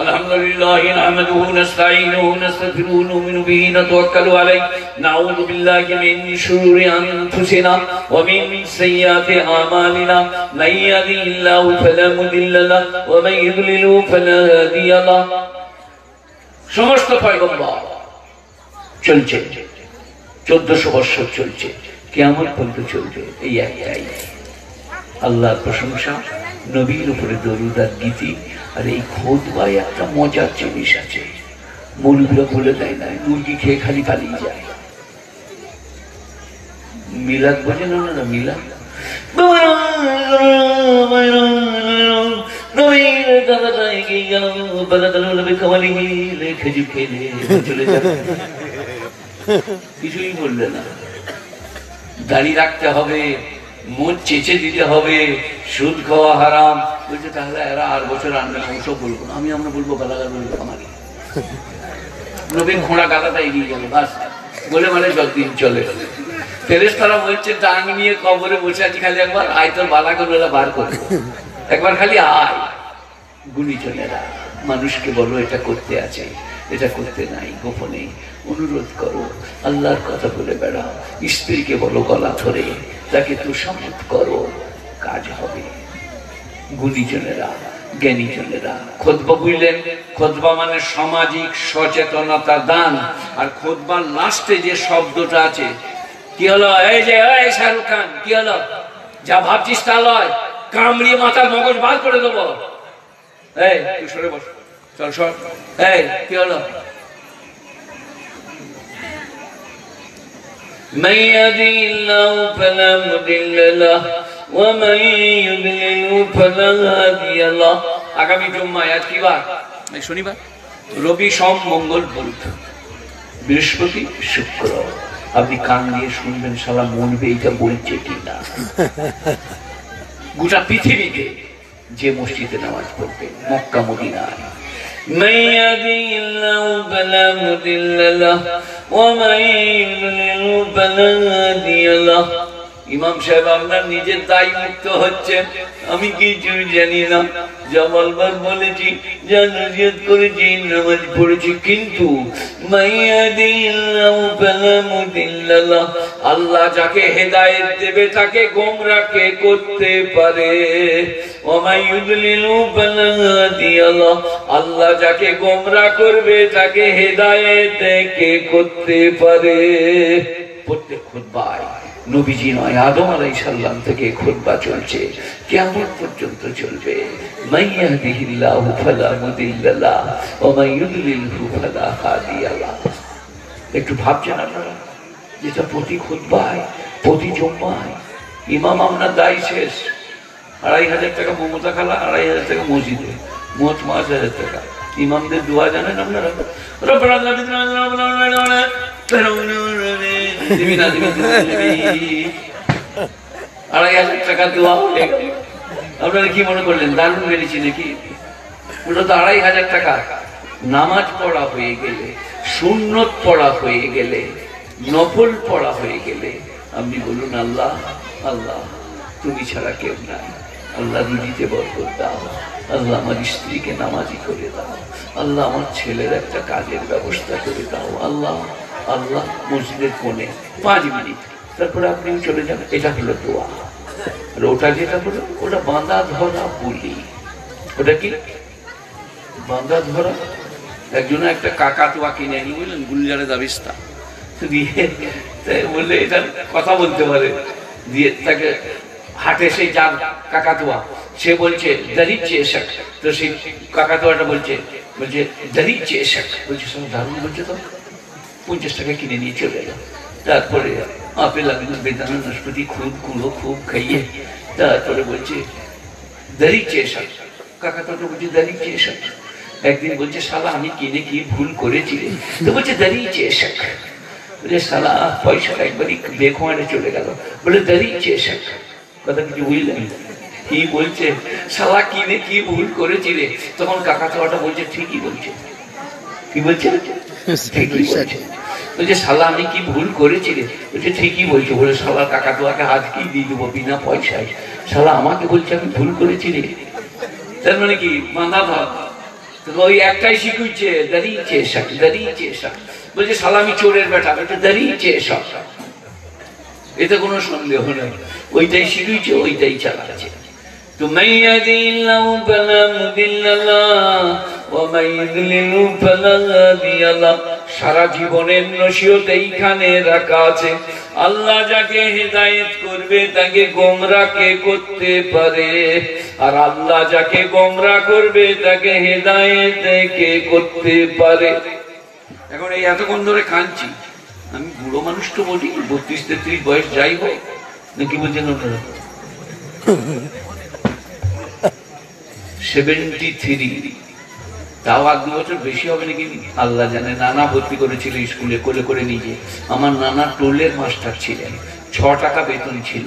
আলহামদুলিল্লাহ নাহমাদুহু নাস্তাঈনুহু নাস্তাগফিরুহু নুমিনু বিহি নাতাওয়াক্কালু আলাইহি নাউযু বিল্লাহি মিন শুরুরি আনফুসিনা ওয়া মিন সাইয়্যাতি আমালিনা মান ইয়াহদিহিল্লাহু ফালা মুদিল্লা লাহু ওয়া মান ইউদ্লিলহু ফালা হাদিয়া লাহু। সমস্ত পয়গম্বর চলছে, 1400 বছর চলছে, কিয়ামত পর্যন্ত চলবে। এই একটাই আল্লাহর প্রশংসা, নবীর উপরে দরুদ আর গীতি। আর এই খুতবায় একটা মজার জিনিস আছে, মৌলবীরা বলে দেয় না, মুরগি খেয়ে খালি পালিয়ে যায়। মিলাদ বোঝেন না? মিলাদ কিছুই বললে না। দাঁড়িয়ে রাখতে হবে, মুখ চেঁচে দিতে হবে, সুদ খাওয়া হারাম। বলছে তাহলে এরা আর বছর আনবে না, ওসব বলবো না, আমরা বলবো গালাগাল বলবো আমাকে। নবীন ঘোড়া গালাটা এগিয়ে গেল, বাস বলে মানে যতদিন চলে। ফেরেশতারা বলছে ডাং নিয়ে কবরে বসে আছি, খালি একবার আয় তোর বালা করে বার করবো, একবার খালি আয়। গুণীজনেরা মানুষকে বলো এটা করতে আছে, এটা করতে নাই, গোপনে অনুরোধ করো, আল্লাহর কথা বলে বেড়াও। স্ত্রীকে বলো গলা ধরে, তাকে তোষামত করো, কাজ হবে। গুণীজনেরা, জ্ঞানীজনেরা। খুতবা বুঝলেন? খুতবা মানে সামাজিক সচেতনতা দান। আর খুতবার লাস্টে যে শব্দটা আছে, কি হলো? এই যে এই শাহরুখ খান, কি হলো? যা ভাবছিস তা লয়, কামড়িয়ে মাথার মগজ বার করে দেবো। এই তুই সরে বস, চল সর। এই কি হলো? من يهده الله فلا مضل له ومن يضلل فلا هادي له। আগামী জুম্মায় আজ কি বার? শনিবার, রবি, সোম, মঙ্গল, বুধ, বৃহস্পতি, শুক্র। আপনি কান দিয়ে শুনবেন, শালা মনবে এইটা বলছে কিনা। গোটা পৃথিবীতে যে মসজিদে নামাজ পড়বে, মক্কা মদিনায়, من يهده الله فلا مضل له ومن يضلل فلا هادي له। ইমাম সাহেব আপনার নিজের দায় মুক্ত হচ্ছেন, আমি কিছু জানি না, যা বলবার বলেছি, যা নসিহত করেছি, নামাজ পড়েছি, কিন্তু আল্লাহ যাকে হেদায়েত দেবে তাকে গোমরাহ কে করতে পারে, আল্লাহ যাকে গোমরাহ করবে তাকে হেদায়েত কে করতে পারে। প্রত্যেক খুতবায় নবীজি নয়, আদম আলাইহিস সালাম থেকে খুতবা চলছে, কিয়ামত পর্যন্ত চলবে। মাইয়াহদিহিল্লাহু ফালা মুদিল্লা লাহু ওয়া মাইয়ুদ্লিলহু ফালা হাদিয়া লাহু। একটু ভাবছেন আপনারা? যেটা প্রতি খুতবায় প্রতি জুম্মায় ইমাম আপনার দায় শেষ, 2500 টাকা মমতা খালা, 2500 টাকা মসজিদে, মোট 5000 টাকা। ইমামদের দোয়া জানেন আপনারা? 2500 টাকা দোয়া। আপনারা কি মনে করলেন দারুণ বেরিয়েছি নাকি? ওটা তো 2500 টাকা। নামাজ পড়া হয়ে গেলে, সুন্নত পড়া হয়ে গেলে, নফল পড়া হয়ে গেলে আপনি বলুন আল্লাহ আল্লাহ তুমি ছাড়া কেউ নাই, আল্লাহ রুজিতে বরকত দাও, আল্লাহ আমার স্ত্রীকে নামাজি করে দাও, আল্লাহ আমার ছেলের একটা কাজের ব্যবস্থা করে দাও, আল্লাহ আল্লাহ। মসজিদের কোণে 5 মিনিট, তারপরে আপনি চলে যান। এটা হলো দোয়া। আর ওটা যেটা হলো ওটা বাঁধা ধরা বলি। ওটা কি বাঁধা ধরা? একজন একটা কাকাতুয়া কিনে আনি, বুঝলেন, গুলজারে দাবিস্তা দিয়ে বললে এটা কথা বলতে পারে, দিয়ে তাকে হাটে সেই যার কাকাতুয়া, সে বলছে দারিচ্ছে এসক, তো সেই কাকাতুয়াটা বলছে দারিচ্ছে এসক, বলছে সব দারুণ বলছে, তো 50 টাকা কিনে নিয়ে চলে গেল। তারপরে আপেল আঙুর বেদানা নাশপাতি খুব কুড়ো খুব খাইয়ে তারপরে বলছে দারিচ্ছে এসক। কাকাতুয়াটা বলছে দারিচ্ছে এসক। একদিন বলছে শালা আমি কিনে কি ভুল করেছি, তো বলছে দারিচ্ছে এসক। বলে শালা পয়সাটা একবারই বেখোয়ারে চলে গেল, বলে দারিচ্ছে এসক। কথা কিছু বুঝলেন? কি বলছে শালা কিনে কি ভুল করেছি রে? তখন কাকাতুয়াটা বলছে ঠিকই বলছে। কি বলছে? ঠিকই বলছে। বলছে শালা আমি কি ভুল করেছি রে? বলছে ঠিকই বলছে। বলে শালা কাকাতুয়াকে হাত কি দিয়ে দেবো বিনা পয়সায়? শালা আমাকে বলছে আমি ভুল করেছি রে। তার মানে কি বাঁধা ধর, ওই একটাই শিখুইছে দাঁড়িয়েছে এসব, দাঁড়িয়েছে এসব। বলছে শালা আমি চোরের বেটা, বলছে দাঁড়িয়েছে এসব। এতে কোনো সন্দেহ নেই, ওইটাই শিখুইছে, ওইটাই চালাচ্ছে। তো মাইয়াদিল্লাহু ফালা মুদিল্লাহ ওয়া মাইয়ুদলিলু ফালা হাদিয়াল্লাহ। সারা জীবনের নসিহত এইখানে রাখা আছে। আল্লাহ যাকে হেদায়েত করবে তাকে গোমরাহ কে করতে পারে, আর আল্লাহ যাকে গোমরাহ করবে তাকে হেদায়েত কে করতে পারে। এখন এই এতক্ষণ ধরে কাঁদছি, আমি বুড়ো মানুষ তো বলি, 32-33 বয়স যাই হোক, নাকি বলছেন ওনারা? 73, তাও 1-2 বছর বেশি হবে নাকি আল্লাহ জানে। নানা ভর্তি করেছিল স্কুলে কোলে করে নিজে। আমার নানা টোলের মাস্টার ছিলেন, 6 টাকা বেতন ছিল।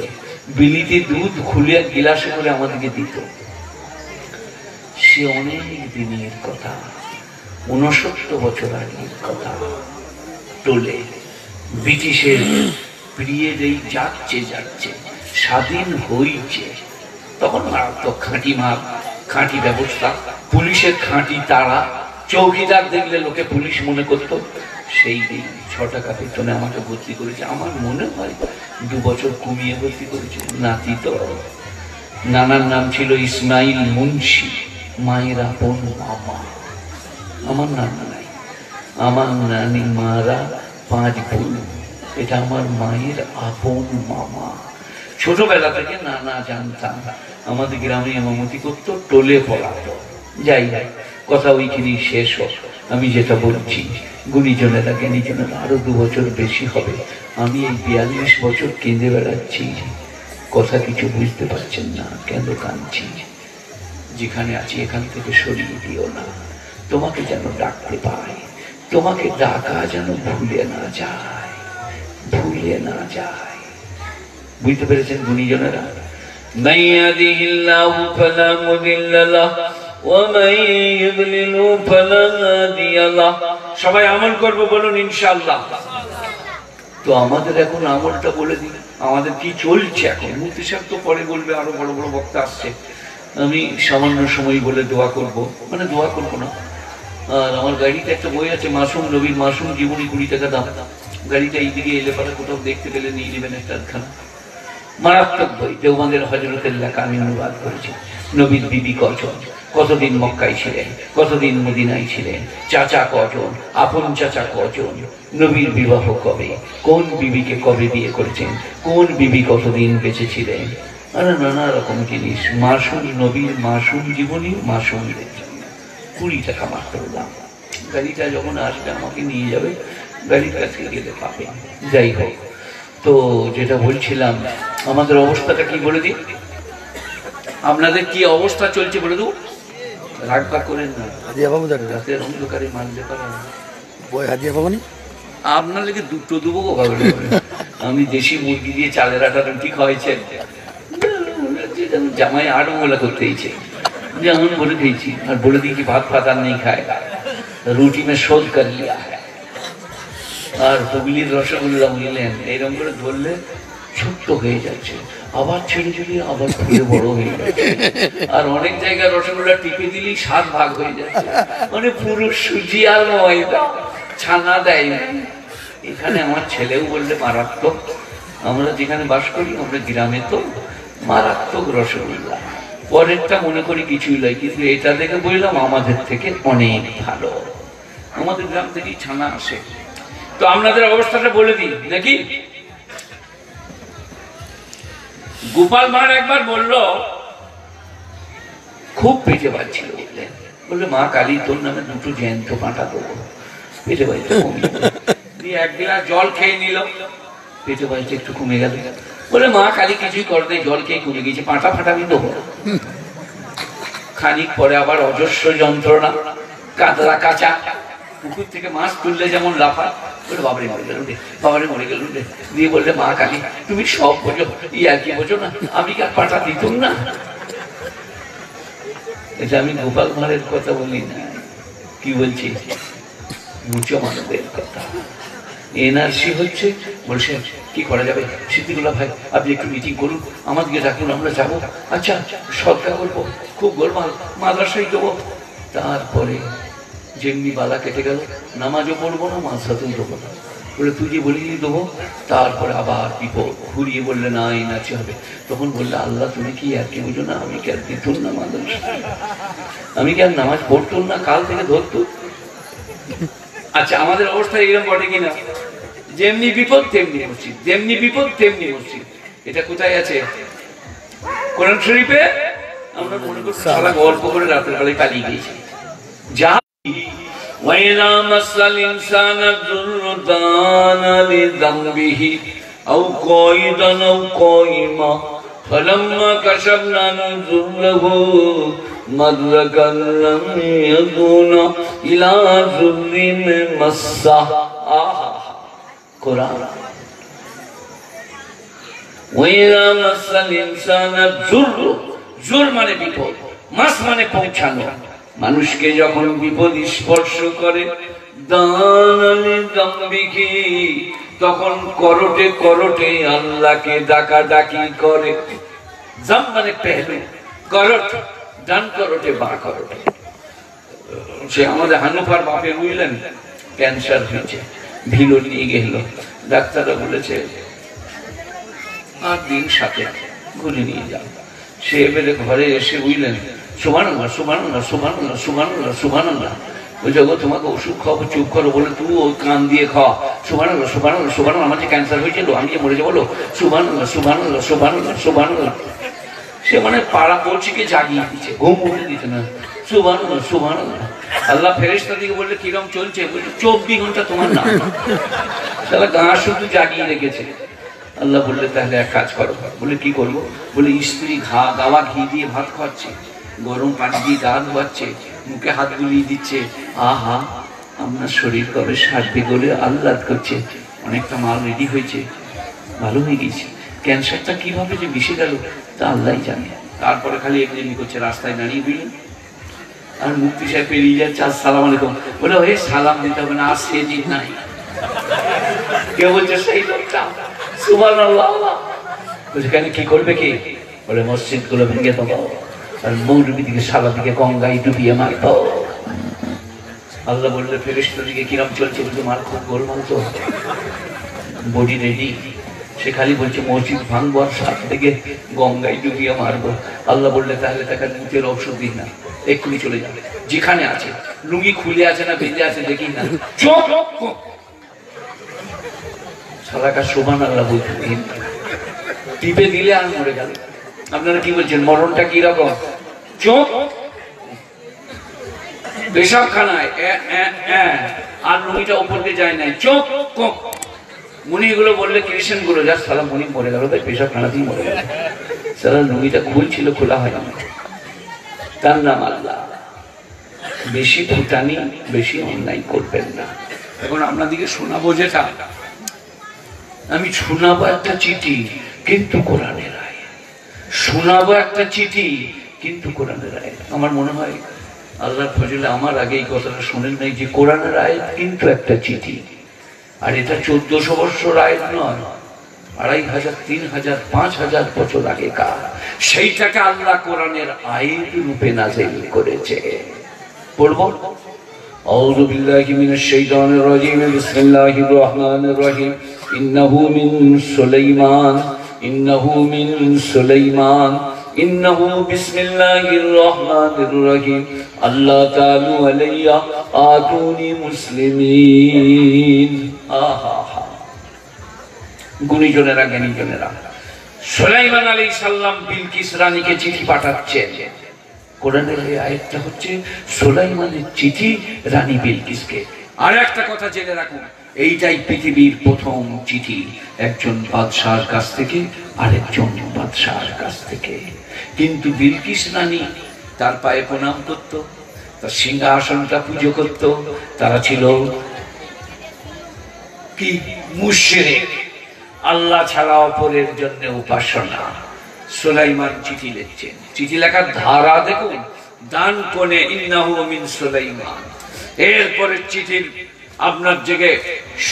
বিলিতে দুধ খুলে গিলাসে করে আমাদেরকে দিত। সে অনেক দিনের কথা, 69 বছর আগের কথা। টোলে ব্রিটিশের পিরিয়ড এই যাচ্ছে যাচ্ছে, স্বাধীন হইছে, তখন মারাত্মক খাঁটি মাল, খাঁটি ব্যবস্থা, পুলিশের খাঁটি তারা, চৌকিদার দেখলে লোকে পুলিশ মনে করতো। সেই দিন 6 টাকা বেতনে আমাকে ভর্তি করেছে। আমার মনে হয় 2 বছর কমিয়ে ভর্তি করেছে। নাতি তো, নানার নাম ছিল ইসমাইল মুন্সি, মায়ের আপন মামা। আমার নানা নাই, আমার নানি মারা 5 বোন, এটা আমার মায়ের আপন মামা। ছোটবেলা থেকে নানা জানতাম। আমাদের গ্রামে ইমামতি করতো, টোলে পড়াতো। যাই যাই কথা ওইখানেই শেষ হোক। আমি যেটা বলছি, গুণীজনেরা জ্ঞানীজনেরা আরো 2 বছর বেশি হবে। আমি এই 42 বছর কেঁদে বেড়াচ্ছি, কথা কিছু বুঝতে পারছেন না, কেন কাঁদছি? যেখানে আছি এখান থেকে সরিয়ে দিও না, তোমাকে যেন ডাকতে পাই, তোমাকে ডাকা যেন ভুলে না যায়, ভুলে না যায়। বুঝতে পেরেছেন গুণীজনেরা? من يهده الله فلا مضل له ومن يضلل فلا هادي له। সবাই আমল করব বলুন ইনশাআল্লাহ। তো আমাদের এখন আমলটা বলে দিন, আমাদের কি চলছে এখন। মুফতি সাহেব তো পরে বলবে, আরো বড় বড় বক্তা আসছে। আমি সামান্য সময় বলে দোয়া করব, মানে দোয়া করব না। আর আমার গাড়িতে একটা বই আছে, মাসুম নবীর মাসুম জীবনী, 20 টাকা দাম। গাড়িটা এইদিকে এলে পরে কোথাও দেখতে পেলে নিয়ে নেবেন একটা আধখানা। মারাত্মক বই, দেওবন্দের হযরতের লেখা, আমি অনুবাদ করেছি। নবীর বিবি কজন, কতদিন মক্কায় ছিলেন, কতদিন মদিনায় ছিলেন, চাচা কজন, আপন চাচা কজন, নবীর বিবাহ কবে, কোন বিবিকে কবে বিয়ে করেছেন, কোন বিবি কতদিন বেঁচে ছিলেন, আর নানা রকম জিনিস। মাসুম নবীর মাসুম জীবনী, মাসুমদের জন্য 20 টাকা মাত্র দাম। গাড়িটা যখন আসবে আমাকে নিয়ে যাবে, গাড়ির কাছে গেলে পাবে। যাই হোক, তো যেটা বলছিলাম, আমাদের অবস্থাটা কি বলে দিই, আপনাদের কি অবস্থা চলছে বলে দেবো, রাগবা করেন না, রাতের অন্ধকারে মানলে পারেন বই হাজিয়া পাবনি, আপনার লেগে দুটো দেবো গো। আমি দেশি মুরগি দিয়ে চালের আটা রুটি খাওয়াইছেন, জামাই আরো মোলা করতে ইচ্ছে, যেমন বলে দিয়েছি, আর বলে দিয়েছি ভাত ফাত আর নেই খায়, রুটি মে শোধ কর লিয়া। আর হুগলির রসগোল্লা বুঝলেন, এইরকম করে ধরলে ছোট্ট হয়ে যাচ্ছে, আবার ছেড়ে ছেড়ে আবার ফুলে বড় হয়ে যাচ্ছে। আর অনেক জায়গায় রসগোল্লা টিপে দিলেই 7 ভাগ হয়ে যাচ্ছে, মানে পুরো সুজি আর ময়দা, ছানা দেয় না। এখানে আমার ছেলেও বললে মারাত্মক, আমরা যেখানে বাস করি আমরা গ্রামে, তো মারাত্মক রসগোল্লা। পরেরটা মনে করি কিছুই নয়, কিন্তু এটা দেখে বললাম আমাদের থেকে অনেক ভালো, আমাদের গ্রাম থেকেই ছানা আসে। তো আপনাদের অবস্থাটা বলে দিই নাকি। গোপাল ভাঁড় একবার বলল, খুব পেটে বাজছিল, বুঝলেন, বললে মা কালী তোর নামে 2টো জ্যান্ত পাঁঠা দেবো, পেটে বাজটা কমে দিয়ে 1 গ্লাস জল খেয়ে নিল, পেটে বাজটা একটু কমে গেল। বলে মা কালী কিছুই করতে, জল খেয়ে কমে গেছে, পাঁঠা ফাটা আমি দেবো। খানিক পরে আবার অজস্র যন্ত্রণা, কাতলা কাঁচা, পুকুর থেকে মাছ তুললে যেমন লাফায়, বলে বাবারে মরে গেল রে, বাবারে মরে গেল রে, দিয়ে বললে মা কালী তুমি সব বোঝো, আর কি বোঝো না, আমি কি আর পাঠা দিতুম না। এটা আমি গোপাল ভাঁড়ের কথা বলি না, কি বলছি, মুচো মানবের কথা। এনআরসি হচ্ছে, বলছে কি করা যাবে, সিদ্দিকুল্লাহ ভাই আপনি একটু মিটিং করুন, আমাদেরকে ডাকুন, আমরা যাবো, আচ্ছা সৎকা করবো, খুব গোলমাল, মাদ্রাসায় দেবো। তারপরে যেমনি বালা কেটে গেল, নামাজও পড়বো না, মাদ্রাসাতেও দেবো না, বলে তুই যে বলিনি দেবো। তারপরে আবার বিপদ, ঘুরিয়ে বললে না এনআরসি হবে। তখন বললে আল্লাহ তুমি কি আর কি বুঝো না, আমি কি আর দিতুম না মাদ্রাসা, আমি কি আর নামাজ পড়তুম না, কাল থেকে ধরতো। আচ্ছা আমাদের অবস্থা এরকম ঘটে কিনা, যেমনি বিপদ তেমনি মসজিদ, যেমনি বিপদ তেমনি মসজিদ। এটা কোথায় আছে, কোরআন শরীফে। আমরা মনে করছি সারা গল্প করে রাতের বেলায় পালিয়ে গিয়েছি। যা وَإِذَا مَسَّ الْإِنسَانَ الضُّرُّ دَعَانَا لِذَنبِهِ أَوْ قَاعِدًا أَوْ قَائِمًا فَلَمَّا كَشَفْنَا عَنْهُ ضُرَّهُ مَرَّ كَأَن لَّمْ يَدْعُنَا إِلَىٰ ضُرٍّ مَّسَّهُ কোরআন। وَإِذَا مَسَّ الْإِنسَانَ الضُّرُّ, জুর মানে বিপদ, মাস মানে পৌঁছানো, মানুষকে যখন বিপদ স্পর্শ করে, দানালে দাম্বিকি, তখন করটে করটে আল্লাহকে ডাকাডাকি করে। জাম মানে পেহলু, করট ডান করটে বা করটে। সে আমাদের হানুফার বাপে বুঝলেন ক্যান্সার হয়েছে, ভিলো নিয়ে গেল, ডাক্তাররা বলেছে 8 দিন সাথে ঘুরে নিয়ে যাও। সে এবারে ঘরে এসে বুঝলেন সুবহানাল্লাহ সুবহানাল্লাহ সুবহানাল্লাহ সুবহানাল্লাহ সুবহানাল্লাহ, বলছে গো তোমাকে ওষুধ খাওয়াবো, চুপ করো, বলে তুই ওই কান দিয়ে খাওয়া, সুবহানাল্লাহ সুবহানাল্লাহ সুবহানাল্লাহ, আমার যে ক্যান্সার হয়েছিল আমি যে মরে যাবো, সুবহানাল্লাহ সুবহানাল্লাহ সুবহানাল্লাহ সুবহানাল্লাহ। সে মানে পাড়া পড়শিকে জাগিয়ে দিচ্ছে, ঘুম উঠে দিচ্ছে না, সুবহানাল্লাহ সুবহানাল্লাহ। আল্লাহ ফেরেশতা দিকে বললে কিরম চলছে, বলছে 24 ঘন্টা তোমার নাম, তাহলে গা শুধু জাগিয়ে রেখেছে। আল্লাহ বললে তাহলে এক কাজ করো, বলে কি করবো, বলে স্ত্রী গাওয়া ঘি দিয়ে ভাত খাওয়াচ্ছে, গরম পানি দিয়ে গা ধোয়াচ্ছে, মুখে হাত বুলিয়ে দিচ্ছে, আহা আপনার শরীর কবে সারবে করে আহ্লাদ করছে, অনেকটা মাল রেডি হয়েছে, ভালো হয়ে গেছে। ক্যান্সারটা কিভাবে যে মিশে গেল তা আল্লাহ জানে। তারপরে খালি এমনি করছে, রাস্তায় দাঁড়িয়ে বুঝলেন, আর মুফতি সাহেব পেরিয়ে যাচ্ছে, আসসালামু আলাইকুম, বলে ওই সালাম দিতে হবে না, আর সে দিন নাই। কে বলছে, সেই লোকটা। সুবহানাল্লাহ। বলছে কেন, কি করবে কি, বলে মসজিদ গুলো ভেঙে দেবো, আর মৌলবী দিকে সালা দিকে গঙ্গায় ডুবিয়ে মারত। আল্লাহ বললে ফেরেশতা দিকে কিরম চলছে, বলছে মার খুব গোলমাল তো, বডি রেডি। সে খালি বলছে মসজিদ ভাঙবো আর সাথে থেকে গঙ্গায় ডুবিয়ে মারবো। আল্লাহ বললে তাহলে তাকে মুখের ঔষধ দিন না, এক্ষুনি চলে যাবে, যেখানে আছে, লুঙ্গি খুলে আছে না বেঁধে আছে দেখি না, সালাকা সুবহানাল্লাহ বলতে টিপে দিলে আর মরে গেল। আপনারা কি বলছেন, মরণটা কি রকম, চোখ পেশাবখানায় আর লুঙ্গিটা উপর দিয়ে যায় নাই, চোখ কোক। মুনিগুলো বললে কৃষ্ণ গুলো যা সালা মুনি মরে গেল, তাই পেশা খানাতেই মরে গেল। সালা লুঙ্গিটা খুলছিল, খোলা হয় না। তার নাম আল্লাহ। বেশি ফুটানি, বেশি অন্যায় করবেন না। এখন আপনাদেরকে শোনাবো যেটা, আমি শোনাবো একটা চিঠি কিন্তু কোরআনের আয়াত, শোনাবো একটা চিঠি কিন্তু কোরআনের আয়াত। আমার মনে হয় আল্লাহর ফজলে আমার আগে এই কথাটা শোনেন নাই যে কোরআনের আয়াত কিন্তু একটা চিঠি। আর এটা 1400 বছর আয়াত নয়, 2500, 3000, 5000 বছর আগেকার। সেইটাকে আল্লাহ কোরআনের আয়াত রূপে নাযিল করেছে। পড়ব। আউযু বিল্লাহি মিনাশ শাইতানির রাজীম। বিসমিল্লাহির রহমানির রহিম। ইন্নাহু মিন সুলাইমান, ইন্নাহু মিন সুলাইমান, ইন্নাহু বিসমিল্লাহির রহমানির রহিম। আল্লাহ তাআলা আলাইয়া আতুনি মুসলিমিন। আহা, গুণীজনেরা, জ্ঞানীজনেরা, সুলাইমান আলাইহিস সালাম বিলকিস রানীকে চিঠি পাঠাচ্ছেন। কোরআনের এই আয়াতটা হচ্ছে সুলাইমানের চিঠি রানী বিলকিসকে। আর একটা কথা জেনে রাখুন, এইটাই পৃথিবীর প্রথম চিঠি একজন বাদশার কাছ থেকে আরেকজন বাদশার কাছ থেকে। কিন্তু বিলকিস রানী তার পায়ে প্রণাম করত, তার সিংহাসনটা পুজো করত। তারা ছিল কি? মুশরিক, আল্লাহ ছাড়া অপরের জন্য উপাসনা। সুলাইমান চিঠি লিখছেন, চিঠি লেখার ধারা দেখুন, দান কোণে ইন্নাহু মিন সুলাইমান। এরপরে চিঠির আপনার জেগে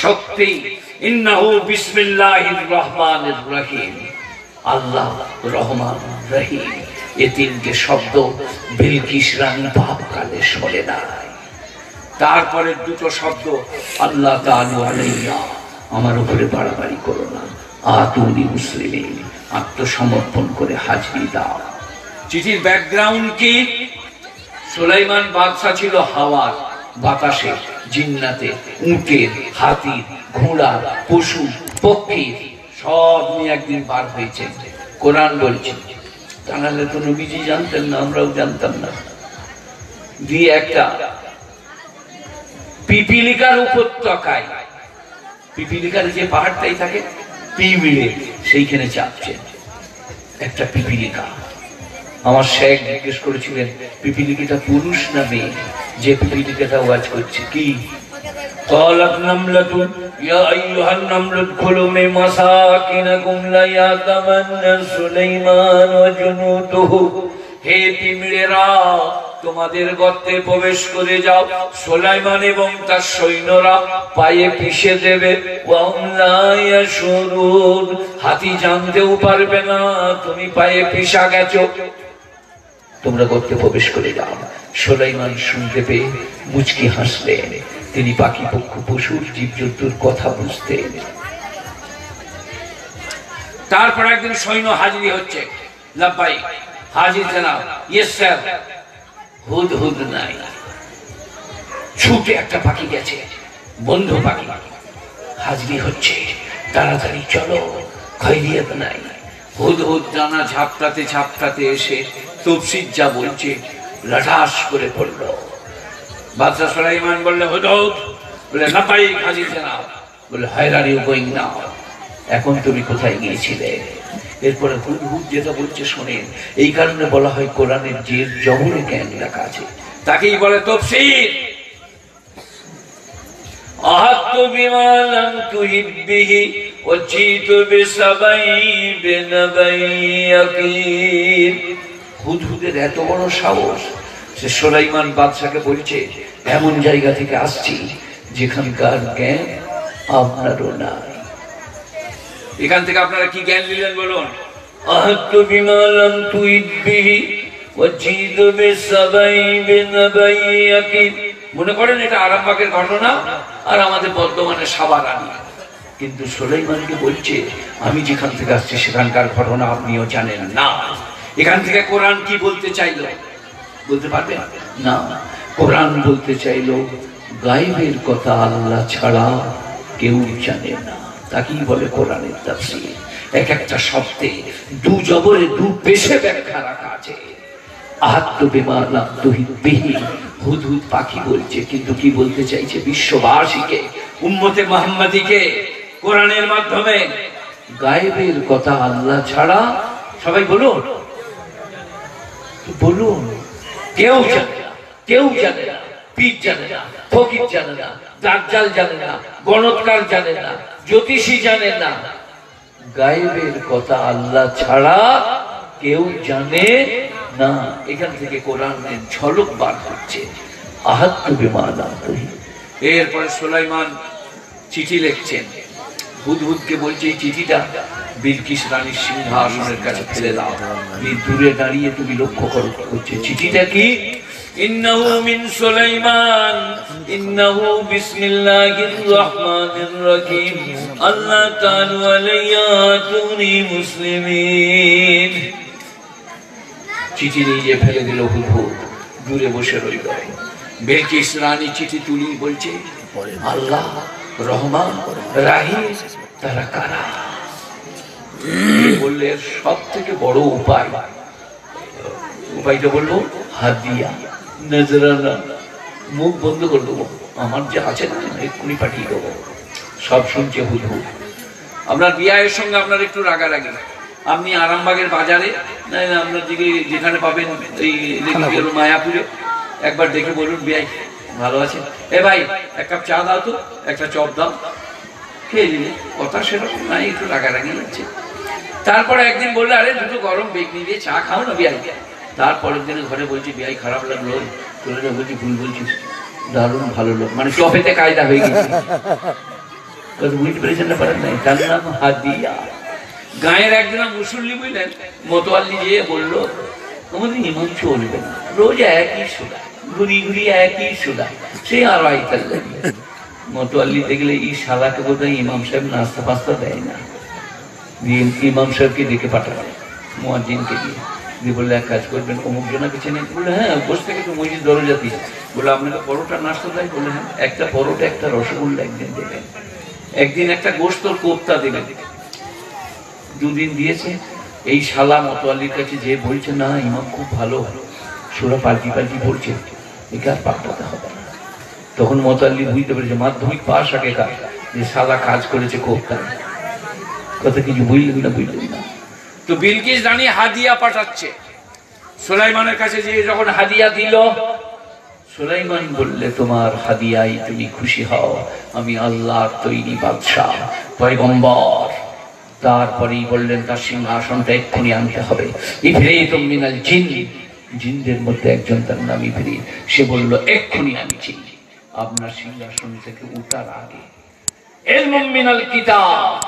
শক্তি, ইন্নাহু বিসমিল্লাহির রহমানির রহিম। আল্লাহ রহমান রহিম, এই তিনটে শব্দ বিলকিস রানী ভাবকালে শোনে নাই। তারপরে দুটো শব্দ, আল্লাহ তাআলা আলাইয়া, আমার উপরে বাড়াবাড়ি করো না, আতুনি মুসলিমিন, আত্মসমর্পণ করে হাজিরি দাও। চিঠির ব্যাকগ্রাউন্ড কি? সুলাইমান বাদশা ছিল হাওয়ার, বাতাসে, জিন্নাতে, উটের, হাতির, ঘোড়ার, পশু পক্ষীর সব নিয়ে একদিন বার হয়েছে। কোরআন বলছে, তা নাহলে তো নবীজি জানতেন না, আমরাও জানতাম না। দিয়ে একটা পিপিলিকার উপত্যকায়, পিপিলিকার যে পাহাড়টাই থাকে পিমিড়ে, সেইখানে চাপছে একটা পিপিলিকা। আমার শেখ জিজ্ঞেস করেছিলেন পিপিলিকাটা পুরুষ না মেয়ে? যে পিপিলিকাটা ওয়াজ করছে কি? قالت نملة يا أيها النمل ادخلوا من مساكنكم لا يحطمن سليمان وجنوده। হে পিমিড়েরা, তোমাদের গর্তে প্রবেশ করে যাও, সুলাইমান এবং তার সৈন্যরা পায়ে পিষে দেবে। হাতি জানতেও পারবে না তুমি পায়ে পিষা গেছো, তোমরা গর্তে প্রবেশ করে যাও। সুলাইমান শুনতে পেয়ে মুচকি হাসলেন। তিনি পাখি পক্ষী পশুর জীবজন্তুর কথা বুঝতেন। তারপর একদিন সৈন্য হাজিরি হচ্ছে, লাব্বাই হাজির জানাব, ইয়েস স্যার। হুদহুদ নাই, ছুটে একটা পাখি গেছে, বন্ধু পাখি। হাজিরি হচ্ছে, তাড়াতাড়ি চলো, খৈরিয়ত নাই। হুদহুদ ডানা ঝাপটাতে ঝাপটাতে এসে তফসির যা বলছে লাঠাস করে পড়ল। বাদশা সুলাইমান বললে হুদহুদ, বলে লাব্বাই হাজির জানাব। বলে হোয়ার আর ইউ গোয়িং নাও? এখন তুমি কোথায় গিয়েছিলে? এরপরে হুদহুদ যেটা বলছে শোনেন। এই কারণে বলা হয় কোরআনের যে জবরে জ্ঞান লেখা আছে তাকেই বলে তফসির। আহাতু বিমা লাম তুহিত বিহি ওয়াজিতু বিসাবাই বিনাবাই ইয়াকিন। হুদহুদের এত বড় সাহস, সে সুলাইমান বাদশাকে বলছে এমন জায়গা থেকে আসছি যেখানকার জ্ঞান আপনারও নাই। এখান থেকে আপনারা কি জ্ঞান নিলেন বলুন? আহাতু বিমা লাম তুহিত বিহি ওয়াজিতু বিসাবাই বিনাবাই ইয়াকিন। মনে করেন এটা আরামবাগের ঘটনা আর আমাদের বর্ধমানের সাবা রানী, কিন্তু সুলাইমানকে বলছে আমি যেখান থেকে আসছি সেখানকার ঘটনা আপনিও জানেন না। এখান থেকে কোরআন কি বলতে চাইল বলতে পারবেন না? কোরআন বলতে চাইল গায়েবের কথা আল্লাহ ছাড়া কেউ জানে না। তাকেই বলে কোরআনের তাফসীর। এক একটা শব্দে দু জবরে দু পেশে ব্যাখ্যা রাখা আছে। আহাত্তু বিমা লাম তুহিত বিহি হুদহুদ পাখি বলছে, কিন্তু কি বলতে চাইছে? বিশ্ববাসীকে, উম্মতে মুহাম্মাদীকে কোরআনের মাধ্যমে গায়েবের কথা আল্লাহ ছাড়া, সবাই বলুন বলুন, কেউ জানে না, কেউ জানে না, পীর জানে না, ফকির জানে না, দাজ্জাল জানে না, গণৎকার জানে না, জ্যোতিষী জানে না, গায়েবের কথা আল্লাহ ছাড়া কেউ জানে না। এখান থেকে কোরআনের ঝলক বার হচ্ছে। আহাত্তু বিমান। এরপরে সুলাইমান চিঠি লিখছেন, হুদহুদকে বলছে এই চিঠিটা বিলকিস রানীর সিংহাসনের কাছে ফেলে দাও। দূরে দাঁড়িয়ে তুমি লক্ষ্য করো হচ্ছে চিঠিটা কি? ইন্নাহু মিন সুলাইমান ইন্নাহু বিসমিল্লাহির রহমানির রহিম আল্লাহ তাআলা আলাইয়াতুনি মুসলিমিন। চিঠি নিয়ে ফেলে দিল হুদহুদ, দূরে বসে রইল। বিলকিস রানী চিঠি তুলি বলছে, আল্লাহ রহমান রাহিম তারা কারা? বললে সব থেকে বড় উপায়টা বললো হাদিয়া, নজরানা। মুখ বন্ধ করে দেবো, আমার যে আছে না এক্ষুনি পাঠিয়ে দেবো। সব শুনছে হুদহুদ। আপনার বিয়ের সঙ্গে আপনার একটু রাগারাগি, আপনি আরামবাগের বাজারে না আপনার দিকে যেখানে পাবেন এই মায়াপুরে একবার দেখে বলুন বিয়াই ভালো আছে, এ ভাই এক কাপ চা দাও তো, একটা চপ দাও, খেয়ে দিলে কথা সেরকম নাই, একটু রাগারাগি লাগছে। তারপরে একদিন বললে আরে দুটো গরম বেগনি দিয়ে চা খাও না বিয়াই। তারপরের দিনে ঘরে বলছি বিয়াই খারাপ লাগলো, তোরা বলছি ভুল বলছিস, দারুণ ভালো লোক, মানে চপেতে কায়দা হয়ে গেছে। বুঝতে পেরেছেন না? পারেন নাই, তার নাম হাদিয়া। গায়ের একদিন মুসল্লি বুঝলেন, মোতোয়াল্লি যেয়ে বললো আমাদের ইমাম চলবে না, রোজ একই সুদা, ঘুরি ঘুরি একই সুদা, সে আর আইতাল্লা। মোতোয়াল্লি দেখলে এই শালাকে বোধহয় ইমাম সাহেব নাস্তা পাস্তা দেয় না, ইমাম সাহেবকে ডেকে পাঠাবে মুয়াজ্জিনকে দিয়ে, দিয়ে বললে এক কাজ করবেন অমুক জনাকে চেনেন? বললে হ্যাঁ, বসে থেকে তো মসজিদ দরজাতেই। বললো আপনাকে পরোটা নাস্তা দেয়? বললে হ্যাঁ। একটা পরোটা একটা রসগোল্লা একদিন দেবেন, একদিন একটা গোশতর কোপ্তা দেবেন। দুদিন দিয়েছে। এই শালা মোতোয়াল্লির কাছে যে বলছে না ইমাম খুব ভালো, সুরা পাল্টি পাল্টি পড়ছে, একে আর পাল্টাতে হবে না। তখন মোতোয়াল্লি বুঝতে পেরেছে মাধ্যমিক পাশ আগে কাজ, যে শালা কাজ করেছে কোপ্তা। কথা কিছু বুঝলেন না? বুঝলেন না? তো বিলকিস রানী হাদিয়া পাঠাচ্ছে সুলাইমানের কাছে। যে যখন হাদিয়া দিল, সুলাইমান বললে তোমার হাদিয়াই তুমি খুশি হও, আমি আল্লাহর তৈরি বাদশাহ পয়গম্বর। তারপরেই বললেন তার সিংহাসনটা এক্ষুনি আনতে হবে। ইফরিতুম মিনাল জিন, জিনদের মধ্যে একজন, তার নাম ইফরিত, সে বলল এক্ষুনি আনছি। আপনার সিংহাসন থেকে উঠার আগে ইলমুম মিনাল কিতাব,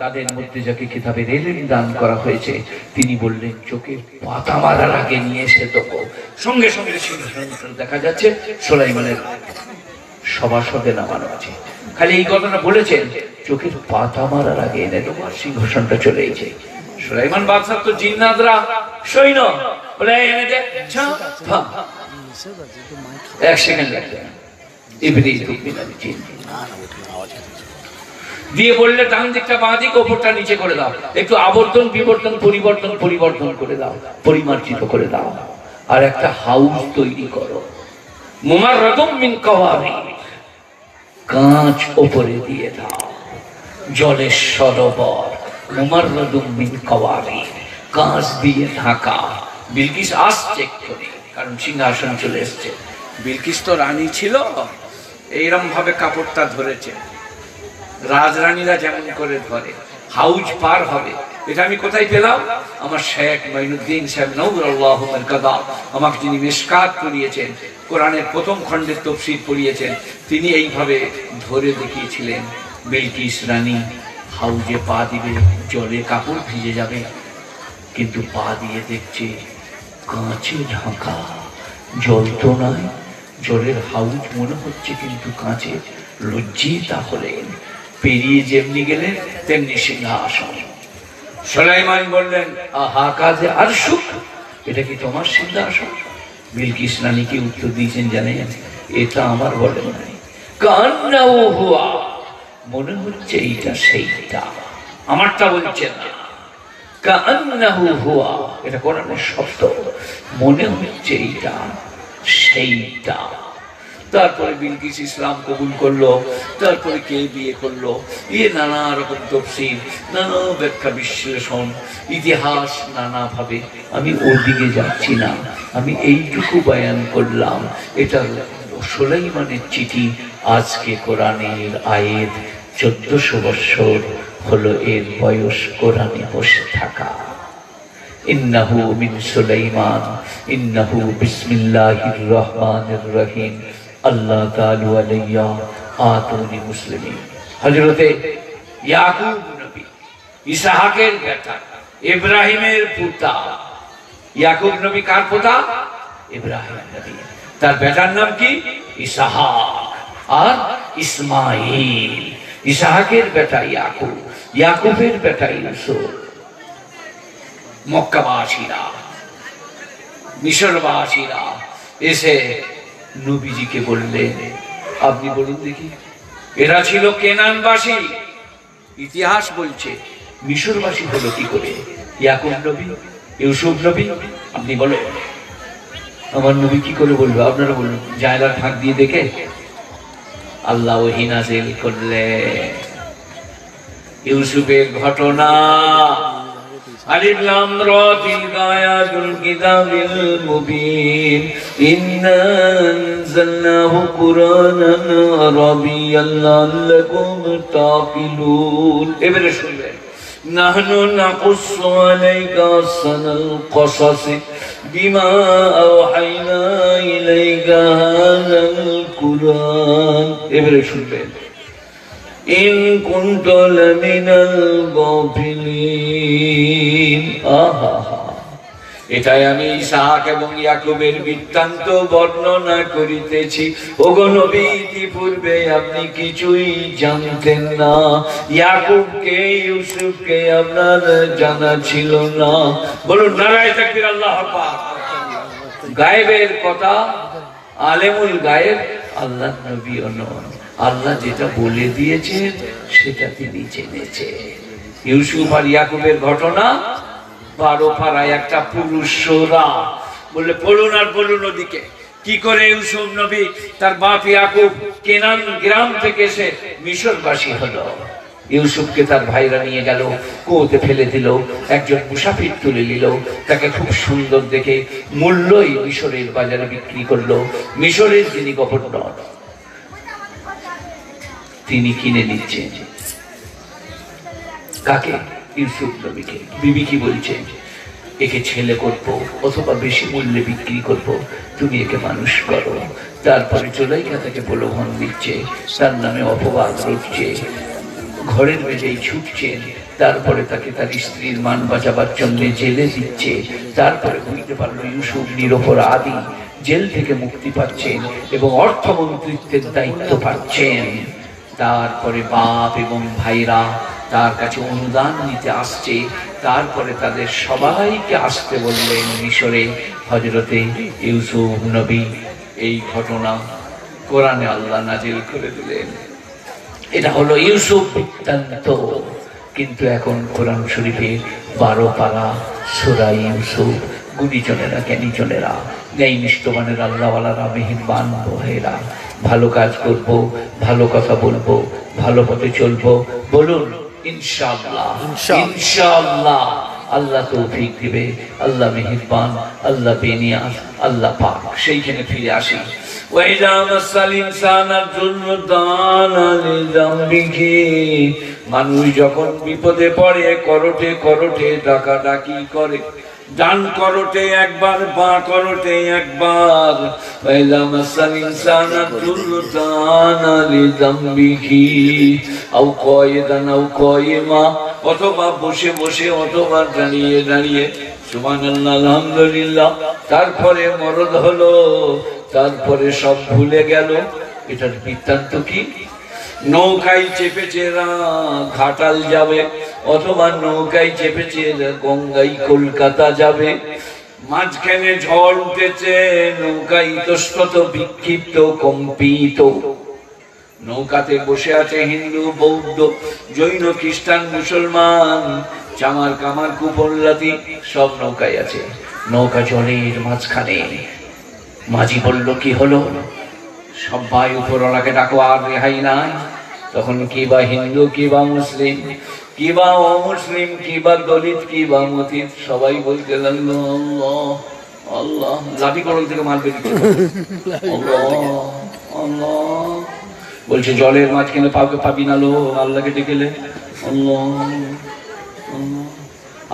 তাদের মধ্যে যাকে কিতাবের ইলম দান করা হয়েছে, তিনি বললেন চোখের পাতা মারার আগে নিয়ে এসে দেবো। সঙ্গে সঙ্গে সিংহাসন দেখা যাচ্ছে সুলাইমানের সভাসদে নামানো আছে। খালি এই কথাটা বলেছেন, চোখের পাতা মারার আগে এনে দেবো, আর সিংহাসনটা চলে এসেছে। সুলাইমান বাদশাহ তো জিন্নাতরা সৈন্য, বলে এনে দে, এক সেকেন্ড লাগবে না, দিয়ে বললে ডান দিকটা বাঁ দিক, ওপরটা নিচে করে দাও, একটু আবর্তন বিবর্তন পরিবর্তন পরিবর্তন করে দাও, পরিমার্জিত করে দাও, আর একটা হাউস তৈরি করো। মুমাররাদুম মিন কাওয়ারির, কাঁচ ওপরে দিয়ে দাও, জলের সরোবর। মুমাররাদুম মিন কাওয়ারির, কাঁচ দিয়ে ঢাকা। বিলকিস আসছে এক্ষুনি, কারণ সিংহাসন চলে এসছে। বিলকিস তো রানী ছিল, এইরকম ভাবে কাপড়টা ধরেছে, রাজরানীরা যেমন করে ধরে। হাউজ পার হবে, এটা আমি কোথায় পেলাম? আমার শেখ মাইনুদ্দিন সাহেব নওরুল্লাহ মারকাদা, আমাকে যিনি মিশকাত পড়িয়েছেন, কোরআনের প্রথম খণ্ডের তাফসীর পড়িয়েছেন, তিনি এইভাবে ধরে দেখিয়েছিলেন। বিলকিস রানী হাউজে পা দিবে, জলে কাপড় ভিজে যাবে, কিন্তু পা দিয়ে দেখছে কাঁচে ঢাকা, জল তো নাই, জলের হাউজ মনে হচ্ছে কিন্তু কাঁচে। লজ্জিতা হলেন, পেরিয়ে যেমনি গেলেন তেমনি সিংহাসন। সুলাইমান বললেন আহা কাজে আর সুখ, এটা কি তোমার সিংহাসন? বিলকিস রানী কি উত্তর দিয়েছেন জানেন? এটা আমার বলে নাই, কান্নাও হুয়া, মনে হচ্ছে এইটা সেইটা, আমারটা বলছে না। কান্নাহু হুয়া, এটা কোরআনের শব্দ, মনে হচ্ছে এইটা। সেইটা। তারপরে বিলকিস ইসলাম কবুল করলো, তারপরে কে বিয়ে করলো, নানা রকম তফসিল, নানা ব্যাখ্যা বিশ্লেষণ, ইতিহাস নানা ভাবে। আমি ওদিকে যাচ্ছি না, আমি এইটুকু বয়ান করলাম। এটা সুলাইমানের চিঠি। আজকে কোরআনের আয়াত 1400 বছর হলো এর বয়স কোরআনে বসে থাকা। ইন্নাহু মিন সুলাইমান ইন্নাহু বিসমিল্লাহির রহমানির রহিম আল্লাহ তাআলা আলাইয়া আতুনি মুসলিমিন। হযরতে ইয়াকুব নবী ইসহাকের বেটা, ইব্রাহিমের পুতা। ইয়াকুব নবী কার পুতা? ইব্রাহিম নবী। তার বেটার নাম কি? ইসহাক আর ইসমাঈল। ইসহাকের বেটা ইয়াকুব, ইয়াকুবের বেটা ইউসুফ। মক্কাবাসীরা, মিশরবাসীরা এসে নবীজিকে বললেন, আপনি বলুন দেখি, এরা ছিল কেনানবাসী, ইতিহাস বলছে। মিশরবাসী হলো কি করে? ইয়াকুব নবী, ইউসুফ নবী, আপনি বলেন। আমার নবী কি করে বলবে? আপনারা বলুন। জায়লার ফাঁক দিয়ে দেখে আল্লাহ ওহী নাযিল করলেন। ইউসুফের ঘটনা। আলিফ লাম রা তিলকা আয়াতুল কিতাবিল মুবিন ইন্না আনজালনাহু কুরআনান আরাবিয়্যান লাআল্লাকুম তাকিলুন। এবারে শুনবেন। নাহনু নাকুসসু আলাইকা আহসানাল কসাসি বিমা আওহাইনা ইলাইকা হাযাল কুরআন। এবারে শুনবেন। ইন কুনতা লামিনাল গাফিলিন। এটাই আমি ইসহাক এবং ইয়াকুবের বৃত্তান্ত বর্ণনা করিতেছি। ওগো নবী, ইতিপূর্বে আপনি কিছুই জানতেন না। ইয়াকুবকে, ইউসুফকে আপনার জানা ছিল না। বলুন নারায়ে তাকবীর, আল্লাহু আকবার। গায়েবের কথা, আলেমুল গায়েব আল্লাহ নবী নন। আল্লাহ যেটা বলে দিয়েছেন সেটা তিনি জেনেছেন। ইউসুফ আর ইয়াকুবের ঘটনা 12 পারায় একটা পুরুষ সূরা বলে পড়ুন আর বলুন ওদিকে কি করে ইউসুফ নবী তার বাপ ইয়াকুব কেনান গ্রাম থেকে এসে মিশরবাসী হলো। ইউসুফকে তার ভাইরা নিয়ে গেল, কুয়োতে ফেলে দিল। একজন মুসাফির তুলে নিল, তাকে খুব সুন্দর দেখে মূল্যই মিশরের বাজারে বিক্রি করলো। মিশরের যিনি গভর্নর তিনি কিনে নিচ্ছেন কাকে? ইউসুফ নবীকে। বিবি কি বলছেন? একে ছেলে করবো অথবা বেশি মূল্যে বিক্রি করব, তুমি একে মানুষ করো। তারপরে জুলাইখা তাকে প্রলোভন দিচ্ছে, তার নামে অপবাদ রটছে, ঘরের মেঝেই ছুটছেন। তারপরে তাকে তার স্ত্রীর মান বাঁচাবার জন্য জেলে দিচ্ছে। তারপরে বুঝতে পারলো ইউসুফ নিরপরাধী, জেল থেকে মুক্তি পাচ্ছেন এবং অর্থমন্ত্রিত্বের দায়িত্ব পাচ্ছেন। তারপরে বাপ এবং ভাইরা তার কাছে অনুদান নিতে আসছে। তারপরে তাদের সবাইকে আসতে বললেন মিশরে। হযরতে ইউসুফ নবী এই ঘটনা কোরআনে আল্লাহ নাজিল করে দিলেন। এটা হলো ইউসুফ বৃত্তান্ত। কিন্তু এখন কোরআন শরীফে 12 পারা সূরা ইউসুফ। গুণীজনেরা, জ্ঞানীজনেরা, ন্যায় নিষ্ঠবানের আল্লাহওয়ালারা, মেহেরবান ভাইরা, ভালো কাজ করব, ভালো কথা বলবো, ভালো পথে চলবো। বলুন ইনশাআল্লাহ, ইনশাআল্লাহ। আল্লাহ তৌফিক দিবে, আল্লাহ মেহেরবান, আল্লাহ বেনিয়াজ, আল্লাহ পাক। সেইখানে ফিরে আসি। ওয়াইদা মাসাল ইনসানা যুরদানা লিযামবিহি। মানুষ যখন বিপদে পড়ে করটে করটে ডাকাডাকি করে, ডান করটে একবার, বাঁ করটে একবার। ওয়াইদা মাসাল ইনসানা যুরদানা লিযামবিহি আও কায়দান আও কায়মা, অথবা বসে বসে অথবা দাঁড়িয়ে দাঁড়িয়ে। সুবহানাল্লাহ, আলহামদুলিল্লাহ। তারপরে মরদ হলো, তারপরে সব ভুলে গেল। এটার বৃত্তান্ত কি? নৌকায় চেপেছে ঘাটাল যাবে, অথবা নৌকায় চেপেছে গঙ্গাই কলকাতা যাবে। মাঝখানে ঝড় উঠেছে, নৌকা ইতস্তত বিক্ষিপ্ত কম্পিত। নৌকাতে বসে আছে হিন্দু, বৌদ্ধ, জৈন, খ্রিস্টান, মুসলমান, চামার কামার কুপল্লাতি, সব নৌকায় আছে। নৌকা জলের মাঝখানে, মাঝি বলল কি হলো? সবাই উপরওয়ালাকে ডাকো, আর রেহাই নাই। তখন কি বা হিন্দু, কি বা মুসলিম, কি বা অমুসলিম, কি বা দলিত, কি বা মতিত, সবাই বলতে লাগলো আল্লাহ আল্লাহ। লাঠি করল থেকে মাল বেরিয়ে আল্লাহ বলছে, জলের মাঝখানে পাবি না লো, আল্লাহকে ডেকেলে আল্লাহ আল্লাহ।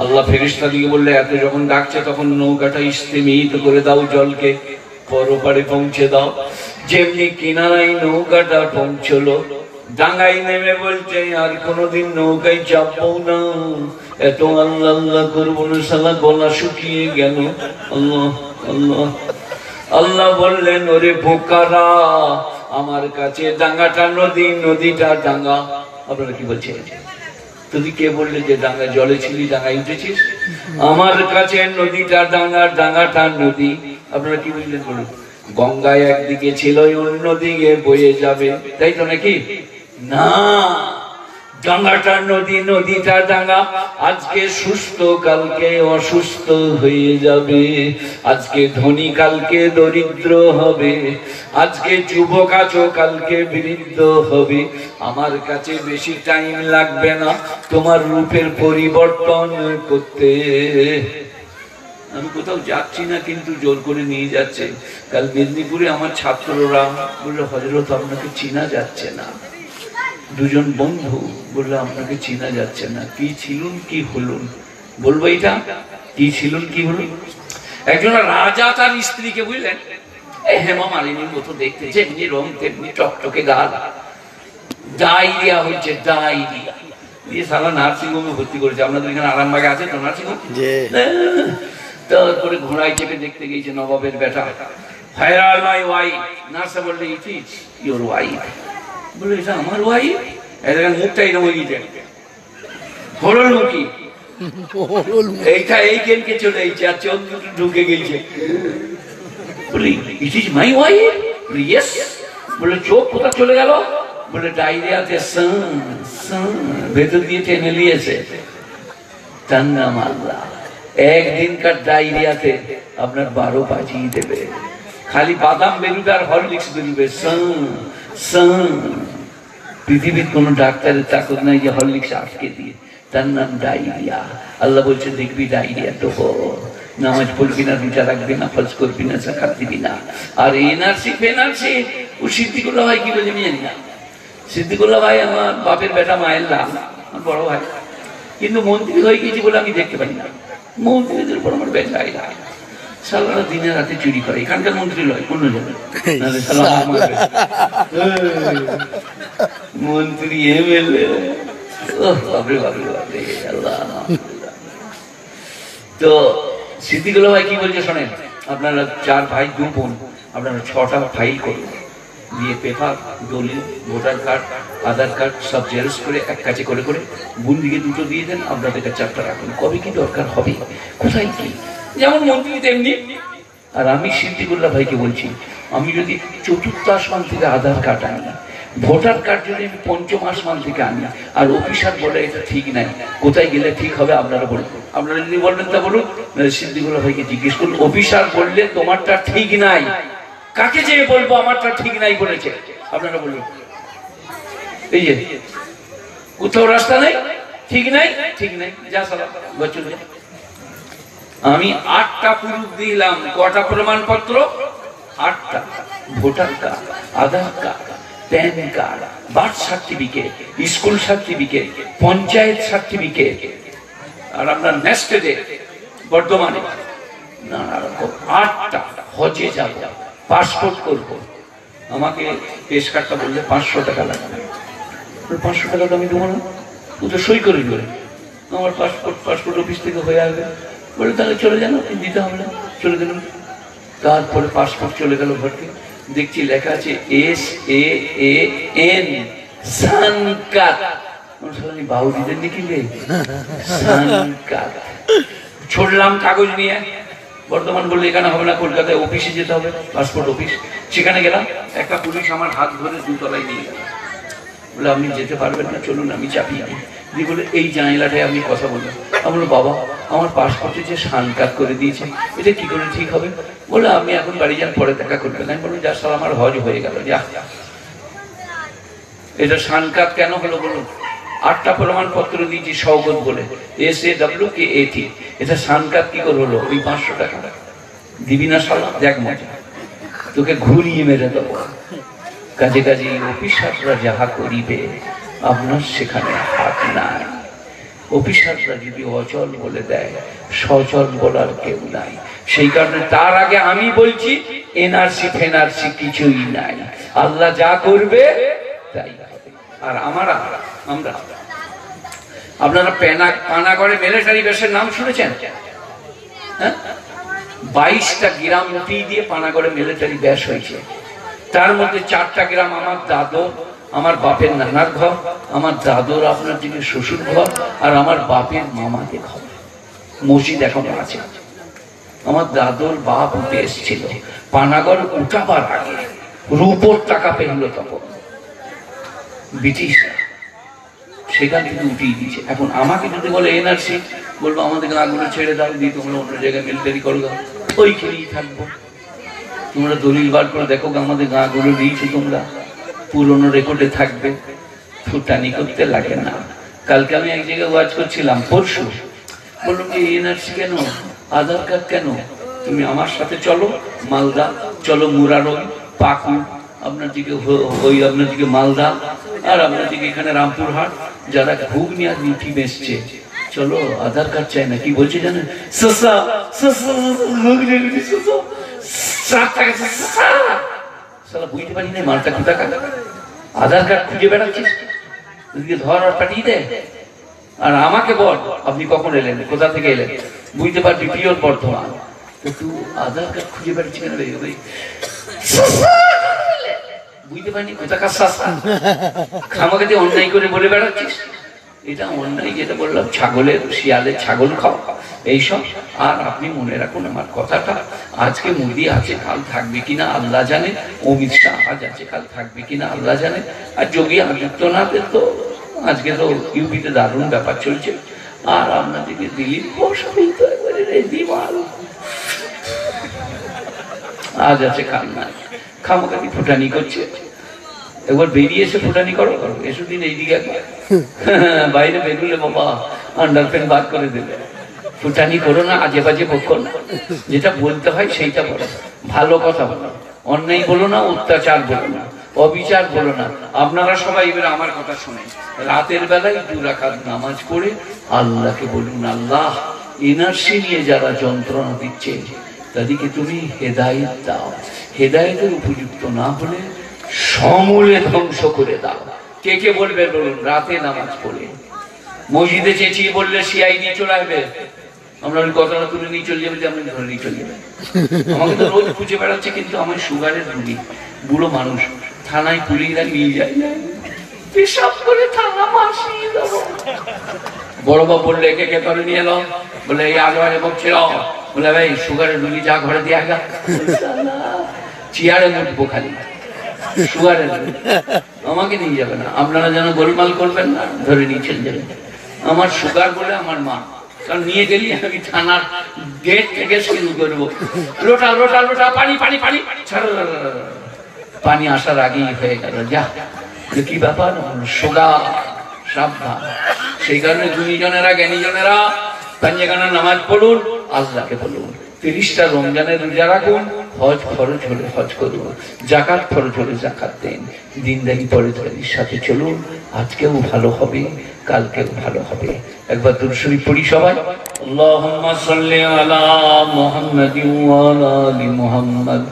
আল্লাহ ফেরেশতা দিকে বললে, এত যখন ডাকছে তখন নৌকাটা স্থিমিত করে দাও, জলকে পরপারে পৌঁছে দাও। যেমনি কিনারায় নৌকাটা পৌঁছলো, ডাঙ্গায় নেমে বলছে, আর কোনোদিন নৌকায় চাপবো না, এত আল্লাহ আল্লাহ করবো না, সালা গলা শুকিয়ে গেল। আল্লাহ আল্লাহ। আল্লাহ বললেন, ওরে বোকারা, আমার কাছে ডাঙ্গাটা নদী, নদীটা ডাঙ্গা। আপনারা কি বলছেন? তুই কে বললে যে ডাঙ্গা জলে ছিলি, ডাঙ্গায় উঠেছিস? আমার কাছে নদীটা ডাঙ্গা, ডাঙ্গাটা নদী। আপনারা কি বুঝলেন বলুন? গঙ্গায় একদিকে ছিল, অন্যদিকে বয়ে যাবে, তাই তো নাকি? না, ডাঙ্গাটা নদী, নদীটা ডাঙ্গা। আজকে সুস্থ কালকে অসুস্থ হয়ে যাবে, আজকে ধনী কালকে দরিদ্র হবে, আজকে যুবক আছো কালকে বৃদ্ধ হবে। আমার কাছে বেশি টাইম লাগবে না তোমার রূপের পরিবর্তন করতে। আমি কোথাও যাচ্ছি না, কিন্তু জোর করে নিয়ে যাচ্ছে। কাল মেদিনীপুরে আমার ছাত্ররা বললো, হযরত আপনাকে চেনা যাচ্ছে না। দুজন বন্ধু বললো, আপনাকে চেনা যাচ্ছে না। কি ছিলুন কি হলুন বলবো? এটা কি ছিলুন কি হলুন? একজন রাজা তার স্ত্রীকে, বুঝলেন, এই হেমা মালিনীর মতো দেখতে, যেমনি রং তেমনি টকটকে গাল, ডায়রিয়া হচ্ছে, ডায়রিয়া দিয়ে সারা নার্সিংহোমে ভর্তি করেছে। আপনাদের এখানে আরামবাগে আছে তো নার্সিংহোম? তারপরে ঘোড়ায় চেপে দেখতে গিয়েছে নবাবের বেটা। Where are my wife? নার্সে বললে, it is your wife। বলে, এটা আমার ওয়াইফ? এদের মুখটা এরকম হয়ে গেছে, হরল মুখী, এইটা এই কেনকে চলে এসেছে, আর চোখ দুটো ঢুকে গেছে। বলি, it is my wife? বলি, yes। বলে, চোখ কোথা চলে গেল? বলে, ডায়রিয়াতে ভেতর দিয়ে টেনে নিয়েছে। তার নাম আল্লাহ। একদিনকার ডায়রিয়াতে আপনার 12 বাজিয়ে দেবে। খালি বাদাম বেরুবে আর হরলিক্স বেরুবে। পৃথিবীর কোন ডাক্তারের তাকত নাই যে হরলিক্স আটকে দিয়ে। তার নাম ডায়রিয়া। আল্লাহ বলছে, দেখবি ডায়রিয়া তো নামাজ পড়বি না, রোজা রাখবি না, ফরজ করবি না, যাকাত দিবি না। আর এনআরসি ফেনআরসি ও সিদ্দিকুল্লাহ ভাই কি বলে আমি জানি না। সিদ্দিকুল্লাহ ভাই আমার বাপের বেটা, মায়ের লাল, আমার বড় ভাই, কিন্তু মন্ত্রী হয়ে গেছি বলে আমি দেখতে পাই না। মন্ত্রীদের উপর আমার বেটা এলাকা সারা দিনে রাতে চুরি করে। এখানকার মন্ত্রী নয়, অন্য জনের মন্ত্রী, এমএলএ। তো সিদ্দিকুল্লাহ ভাই কি বলছে শোনেন, আপনারা 4 ভাই 2 বোন, আপনারা 6টা ফাইল করুন, দিয়ে পেপার, দলিল, ভোটার কার্ড, আধার কার্ড সব জেরক্স করে এক কাছে করে করে বোন দিকে 2টো দিয়ে দেন, আপনাদের 4টা রাখুন। কবে কি দরকার হবে, কোথায় কি, যেমন মন্ত্রী তেমনি। আর আমি সিদ্দিকুল্লাহ ভাইকে বলছি, আমি যদি 4র্থ আসমান থেকে আধার কার্ড আনি, ভোটার কার্ড যদি আমি 5ম আসমান থেকে আনি, আর অফিসার বলে এটা ঠিক নাই, কোথায় গেলে ঠিক হবে আপনারা বলুন। আপনারা যদি বলবেন তা বলুন, সিদ্দিকুল্লাহ ভাইকে জিজ্ঞেস করুন, অফিসার বললে তোমারটা ঠিক নাই, কাকে যেয়ে বলবো আমারটা ঠিক নাই বলেছে, আপনারা বলুন। এই যে কোথাও রাস্তা নাই, ঠিক নাই, ঠিক নাই, যা সালা বছর। আমি 8টা প্রুফ দিলাম, কটা প্রমাণপত্র? 8টা। Voter card, Aadhaar card, PAN card, birth certificate, school certificate, panchayat certificate, আর আপনার নেস্টেডে বর্তমানে নানা রকম 8টা। হজে যাব, পাসপোর্ট করব, আমাকে পেশ কার্ডটা বললে 500 টাকা লাগবে। 500 টাকা তো আমি দেবো না, ও তো সই করে দেবে। আমার পাসপোর্ট অফিস থেকে হয়ে আসবে। বলে, তাহলে চলে যান, দিতে হবে না। চলে গেল। তারপরে পাসপোর্ট চলে গেল ঘরকে, দেখছি লেখা আছে SAAN, সানকাত। বাউদিদের লিখিলে সানকাত। ছড়লাম কাগজ নিয়ে, বর্ধমান বললে এখানে হবে না, কলকাতায় অফিসে যেতে হবে, পাসপোর্ট অফিস। সেখানে গেলাম, একটা পুলিশ আমার হাত ধরে 2 তলায় নিয়ে গেল। বলে, আপনি যেতে পারবেন না, চলুন আমি চাপি। দিয়ে বলে এই জানালাটায় আপনি কথা বলবেন। আমি বললাম বাবা আমার পাসপোর্টে যে সান কার্ড করে দিয়েছে এটা কি করে ঠিক হবে? বলে আপনি এখন বাড়ি যান, পরে দেখা করবেন। আমি বললাম যা সাল আমার হজ হয়ে গেল, যা। এটা সান কার্ড কেন হলো বলুন? 8টা প্রমাণপত্র দিয়েছি সওগত বলে, SAWKAT, এটা সান কার্ড কি করে হলো? ওই 500 টাকা দিবি না সালা, দেখ মজা, তোকে ঘুরিয়ে মেরে দেবো। কাজে কাজে অফিসাররা যাহা করিবে আপনার সেখানে হাত নাই। অফিসাররা যদি অচল বলে দেয়, সচল বলার কেউ নাই। সেই কারণে তার আগে আমি বলছি NRC ফেনারসি কিছুই নাই, আল্লাহ যা করবে তাই হবে। আর আমরা আপনারা পানাগড়ে মিলিটারি বেসের নাম শুনেছেন? হ্যাঁ, 22টা গ্রাম উঠিয়ে দিয়ে পানাগড়ে মিলিটারি বেস হয়েছে। তার মধ্যে 4টা গ্রাম আমার দাদর, আমার বাপের নানার ঘর, আমার দাদর আপনার দিকে শ্বশুর ঘর, আর আমার বাপের মামাকে ঘর। মসজিদ এখনো আছে। আমার দাদর বাপ উঠে এসেছিল পানাগড় উঠাবার আগে, রূপোর টাকা পেল তখন ব্রিটিশরা, সেখান থেকে উঠিয়ে দিয়েছে। এখন আমাকে যদি বলে NRC, বলবো আমাদের গাঁগুলো ছেড়ে দাও, দিয়ে তোমরা অন্য জায়গায় মিলিটারি করো, ওইখানেই থাকবো। তোমরা দলিল বার করে দেখো আমাদের গাঁগুলো দিয়েছো, তোমরা পুরনো রেকর্ডে থাকবে, ফুটানি করতে লাগে না। কালকে আমি এক জায়গায় ওয়াজ করছিলাম, পরশু বললাম যে NRC কেন, আধার কার্ড কেন? তুমি আমার সাথে চলো মালদা, চলো মুরারই, পাকুড়, আপনার দিকে ওই আপনার দিকে মালদা, আর আপনার দিকে এখানে রামপুরহাট, যারা ঘুগনি আর রুটি বেচছে, চলো আধার কার্ড চাই না। কি বলছে জানেন? বুঝতে পারি না মালটা কোথা কাটা, আধার কার্ড খুঁজে বেড়াচ্ছিস, ধর আর পাঠিয়ে দে। আর আমাকে বল আপনি কখন এলেন, কোথা থেকে এলেন, বুঝতে পারবি পিওর বর্ধমান। তুই আধার কার্ড খুঁজে বেড়াচ্ছি কেন? বুঝতে পারিনি কোথাকার শাসা, খামাকে দিয়ে অন্যায় করে বলে বেড়াচ্ছিস। এটা অন্যায়, যেটা বললাম ছাগলের শিয়ালের ছাগল খাও এইসব। আর আপনি মনে রাখুন আমার কথাটা, আজকে মোদি আছে কাল থাকবে কিনা আল্লাহ জানে, অমিত শাহ আজ আছে কাল থাকবে কিনা আল্লাহ জানে, আর যোগী আদিত্যনাথের তো আজকে তো ইউপিতে দারুণ ব্যাপার চলছে। আর আপনাদেরকে দিলীপ ঘোষই তো একবারে রেডি মাল, আজ আছে কাল নাই, খামাখানি ফুটানি করছে। একবার বেরিয়ে এসে ফুটানি করো, এসো দিন এইদিকে বাইরে বেরুলে বাবা আন্ডারপ্যান্ট বাদ করে দেবে। ফুটানি করো না, আজে বাজে বকো না, যেটা বলতে হয় সেইটা বলো, ভালো কথা বলো, অন্যায় বলো না, অত্যাচার বলো না, অবিচার বলো না। আপনারা সবাই এবার আমার কথা শুনে রাতের বেলায় 2 রাকাত নামাজ পড়ে আল্লাহকে বলুন, আল্লাহ NRC নিয়ে যারা যন্ত্রণা দিচ্ছে তাদেরকে তুমি হেদায়েত দাও, হেদায়েতের উপযুক্ত না হলে সমূলে ধ্বংস করে দাও। কে কে বলবে বলুন? রাতে নামাজ পড়ে মসজিদে চেঁচিয়ে বললে CID চলে আসবে, আমরা ওই কথাটা তুলে নিয়ে চলে যাবে, যে আমরা ধরে নিয়ে চলে যাবে। আমাকে তো রোজ খুঁজে বেড়াচ্ছে, কিন্তু আমার সুগারের রুগী, বুড়ো মানুষ, থানায় পুলিশরা নিয়ে যায়, পেশাব করে থানা মাসিয়ে দেবো। বড় বাবু বললে একে কে করে নিয়ে এলো, বলে এই আগে আগে বকছিল, বলে ভাই সুগারের রুগী যা ঘরে দিয়ে আগা, চেয়ারে উঠবো খালি সুগারের, আমাকে নিয়ে যাবে না। আপনারা যেন গোলমাল করবেন না, ধরে নিয়ে চলে যাবেন। আমার সুগার বলে আমার মা, কারণ নিয়ে গেলি আমি থানার গেট থেকে শুরু করবো, লোটা লোটা লোটা পানি পানি পানি, পানি আসার আগেই হয়ে গেল, যা কি ব্যাপার, সুগার সাবধান। সেই কারণে গুণীজনেরা জ্ঞানীজনেরা পাঞ্জেখানা নামাজ পড়ুন, আল্লাহকে বলুন, 30টা রমজানের রোজা রাখুন, হজ ফরজ হলে হজ করুন, জাকাত ফরজ হলে জাকাত দেন, দিনদারি পরেজগারির সাথে চলুন। আজকেও ভালো হবে, কালকেও ভালো হবে। একবার দুরূদ শরীফ পড়ি সবাই। আল্লাহুম্মা সাল্লি আলা মুহাম্মাদিন ওয়া আলা আলি মুহাম্মাদ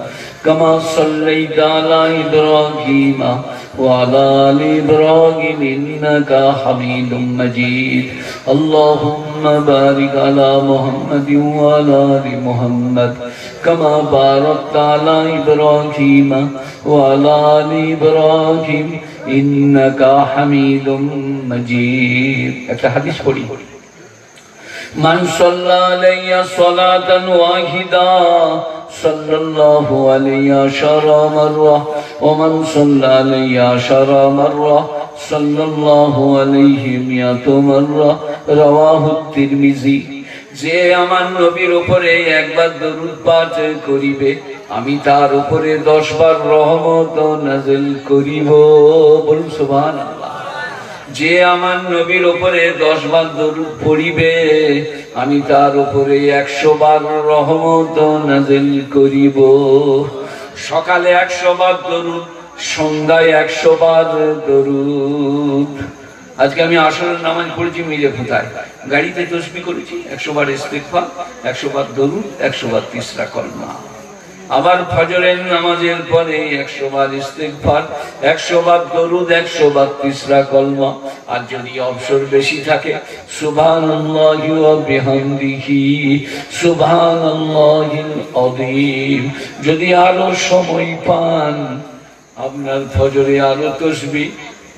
কামা সাল্লাইতা আলা ইব্রাহিম ওয়া আলা আলি ইব্রাহিম ইন্নাকা হামিদুম মাজিদ। আল্লাহুম্মা বারিক আলা মুহাম্মাদিন ওয়া আলা আলি মুহাম্মাদ কামা বারাকতা আলা ইব্রাহিম ওয়া আলা আলি ইব্রাহিম ইন্নাকা হামিদুম মাজিদ। একটা হাদিস পড়ি। মান সাল্লা আলাইয়া সালাতান ওয়াহিদা সাল্লাল্লাহু আলাইহি আশারা মাররা ওয়া মান সাল্লা আলাইয়া আশারা মাররা সাল্লাল্লাহু আলাইহি মিয়াতু মাররা রাওয়াহু তিরমিজি। যে আমার নবীর উপরে একবার দরুদ পাঠ করিবে আমি তার উপরে 10 বার রহমত নাযিল করিব। বলুন সুবহানাল্লাহ। যে আমার নবীর উপরে 10 বার দরুদ পড়িবে আমি তার উপরে 100 বার রহমত নাযিল করিব। সকালে 100 বার দরুদ, সন্ধ্যায় 100 বার দরুদ। আজকে আমি আসরের নামাজ পড়েছি মিলে ফোঁটায়, গাড়িতে তসবিহ করেছি 100 বার ইস্তিগফার, 100 বার দরুদ, 100 বার তিসরা কলমা। আবার ফজরের নামাজের পরে 100 বার ইস্তিগফার, 100 বার দরুদ, 100 বার তিসরা কলমা। আর যদি অবসর বেশি থাকে সুবহানাল্লাহি ওয়া বিহামদিহি সুবহানাল্লাহিল আযীম। যদি আরো সময় পান আপনার ফজরে আরো তসবিহ,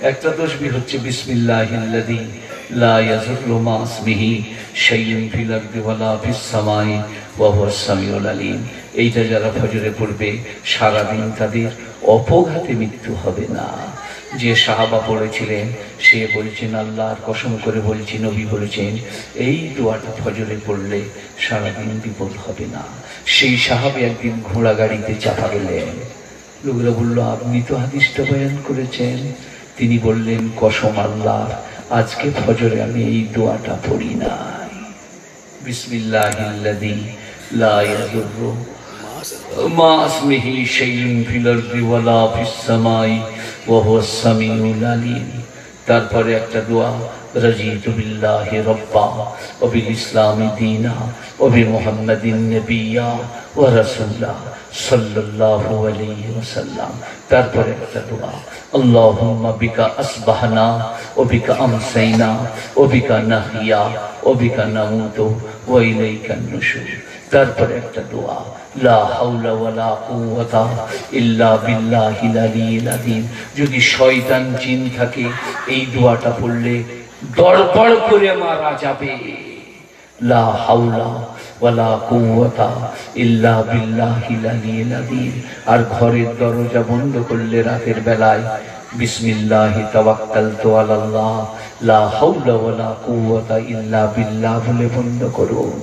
একটা তসবিহ হচ্ছে বিসমিল্লাহিল্লাযী লা ইয়াযুররু মা ইসমিহি শাইউন ফিল আরদি ওয়ালা ফিস সামাই ওয়া হুয়াস সামিউল আলীম। এইটা যারা ফজরে পড়বে সারা দিন তাদের অপঘাতে মৃত্যু হবে না। যে সাহাবা পড়েছিলেন সে বলছেন, আল্লাহর কসম করে বলছি, নবী বলেছেন এই দোয়াটা ফজরে পড়লে সারা দিন বিপদ হবে না। সেই সাহাবী একদিন ঘোড়া গাড়িতে চাপা গেলেন। লোকরা বলল, আপনি তো হাদিসটা বয়ান করেছেন। তিনি বললেন, কসম আল্লাহ, আজকে ফজরে আমি এই দোয়াটা পড়ি নাই। বিসমিল্লাহিল্লাযী লা ইয়াযুররু মা ইসমিহি শাইউন ফিল আরদি ওয়ালা ফিস সামাই ওয়া হুয়াস সামিউল আলীম। তারপরে একটা দোয়া, রাজিতু বিল্লাহি রাব্বা ওয়া বিল ইসলামি দীনা ওয়া বি মুহাম্মাদিন নাবিয়্যা ওয়া রাসূলা সাল্লাল্লাহু আলাইহি ওয়াসাল্লাম। তারপরে একটা দোয়া, আল্লাহুম্মা বিকা আসবাহনা ওয়া বিকা আমসাইনা ওয়া বিকা নাহিয়া ওয়া বিকা নামুতু ওয়া ইলাইকান নুশুর। তারপরে একটা দোয়া, লা হাওলা ওয়ালা কুওয়াতা ইল্লা বিল্লাহিল আলিয়্যিল আযীম। যদি শয়তান জিন থাকে এই দোয়াটা পড়লে দড়বড় করে মারা যাবে। লা হাওলা ওয়ালা কুওয়াতা ইল্লা বিল্লাহিল আলিয়্যিল আযীম। আর ঘরের দরজা বন্ধ করলে রাতের বেলায় বিসমিল্লাহি তাওয়াক্কালতু আলাল্লাহ লা হাওলা ওয়ালা কুওয়াতা ইল্লা বিল্লাহ বলে বন্ধ করুন।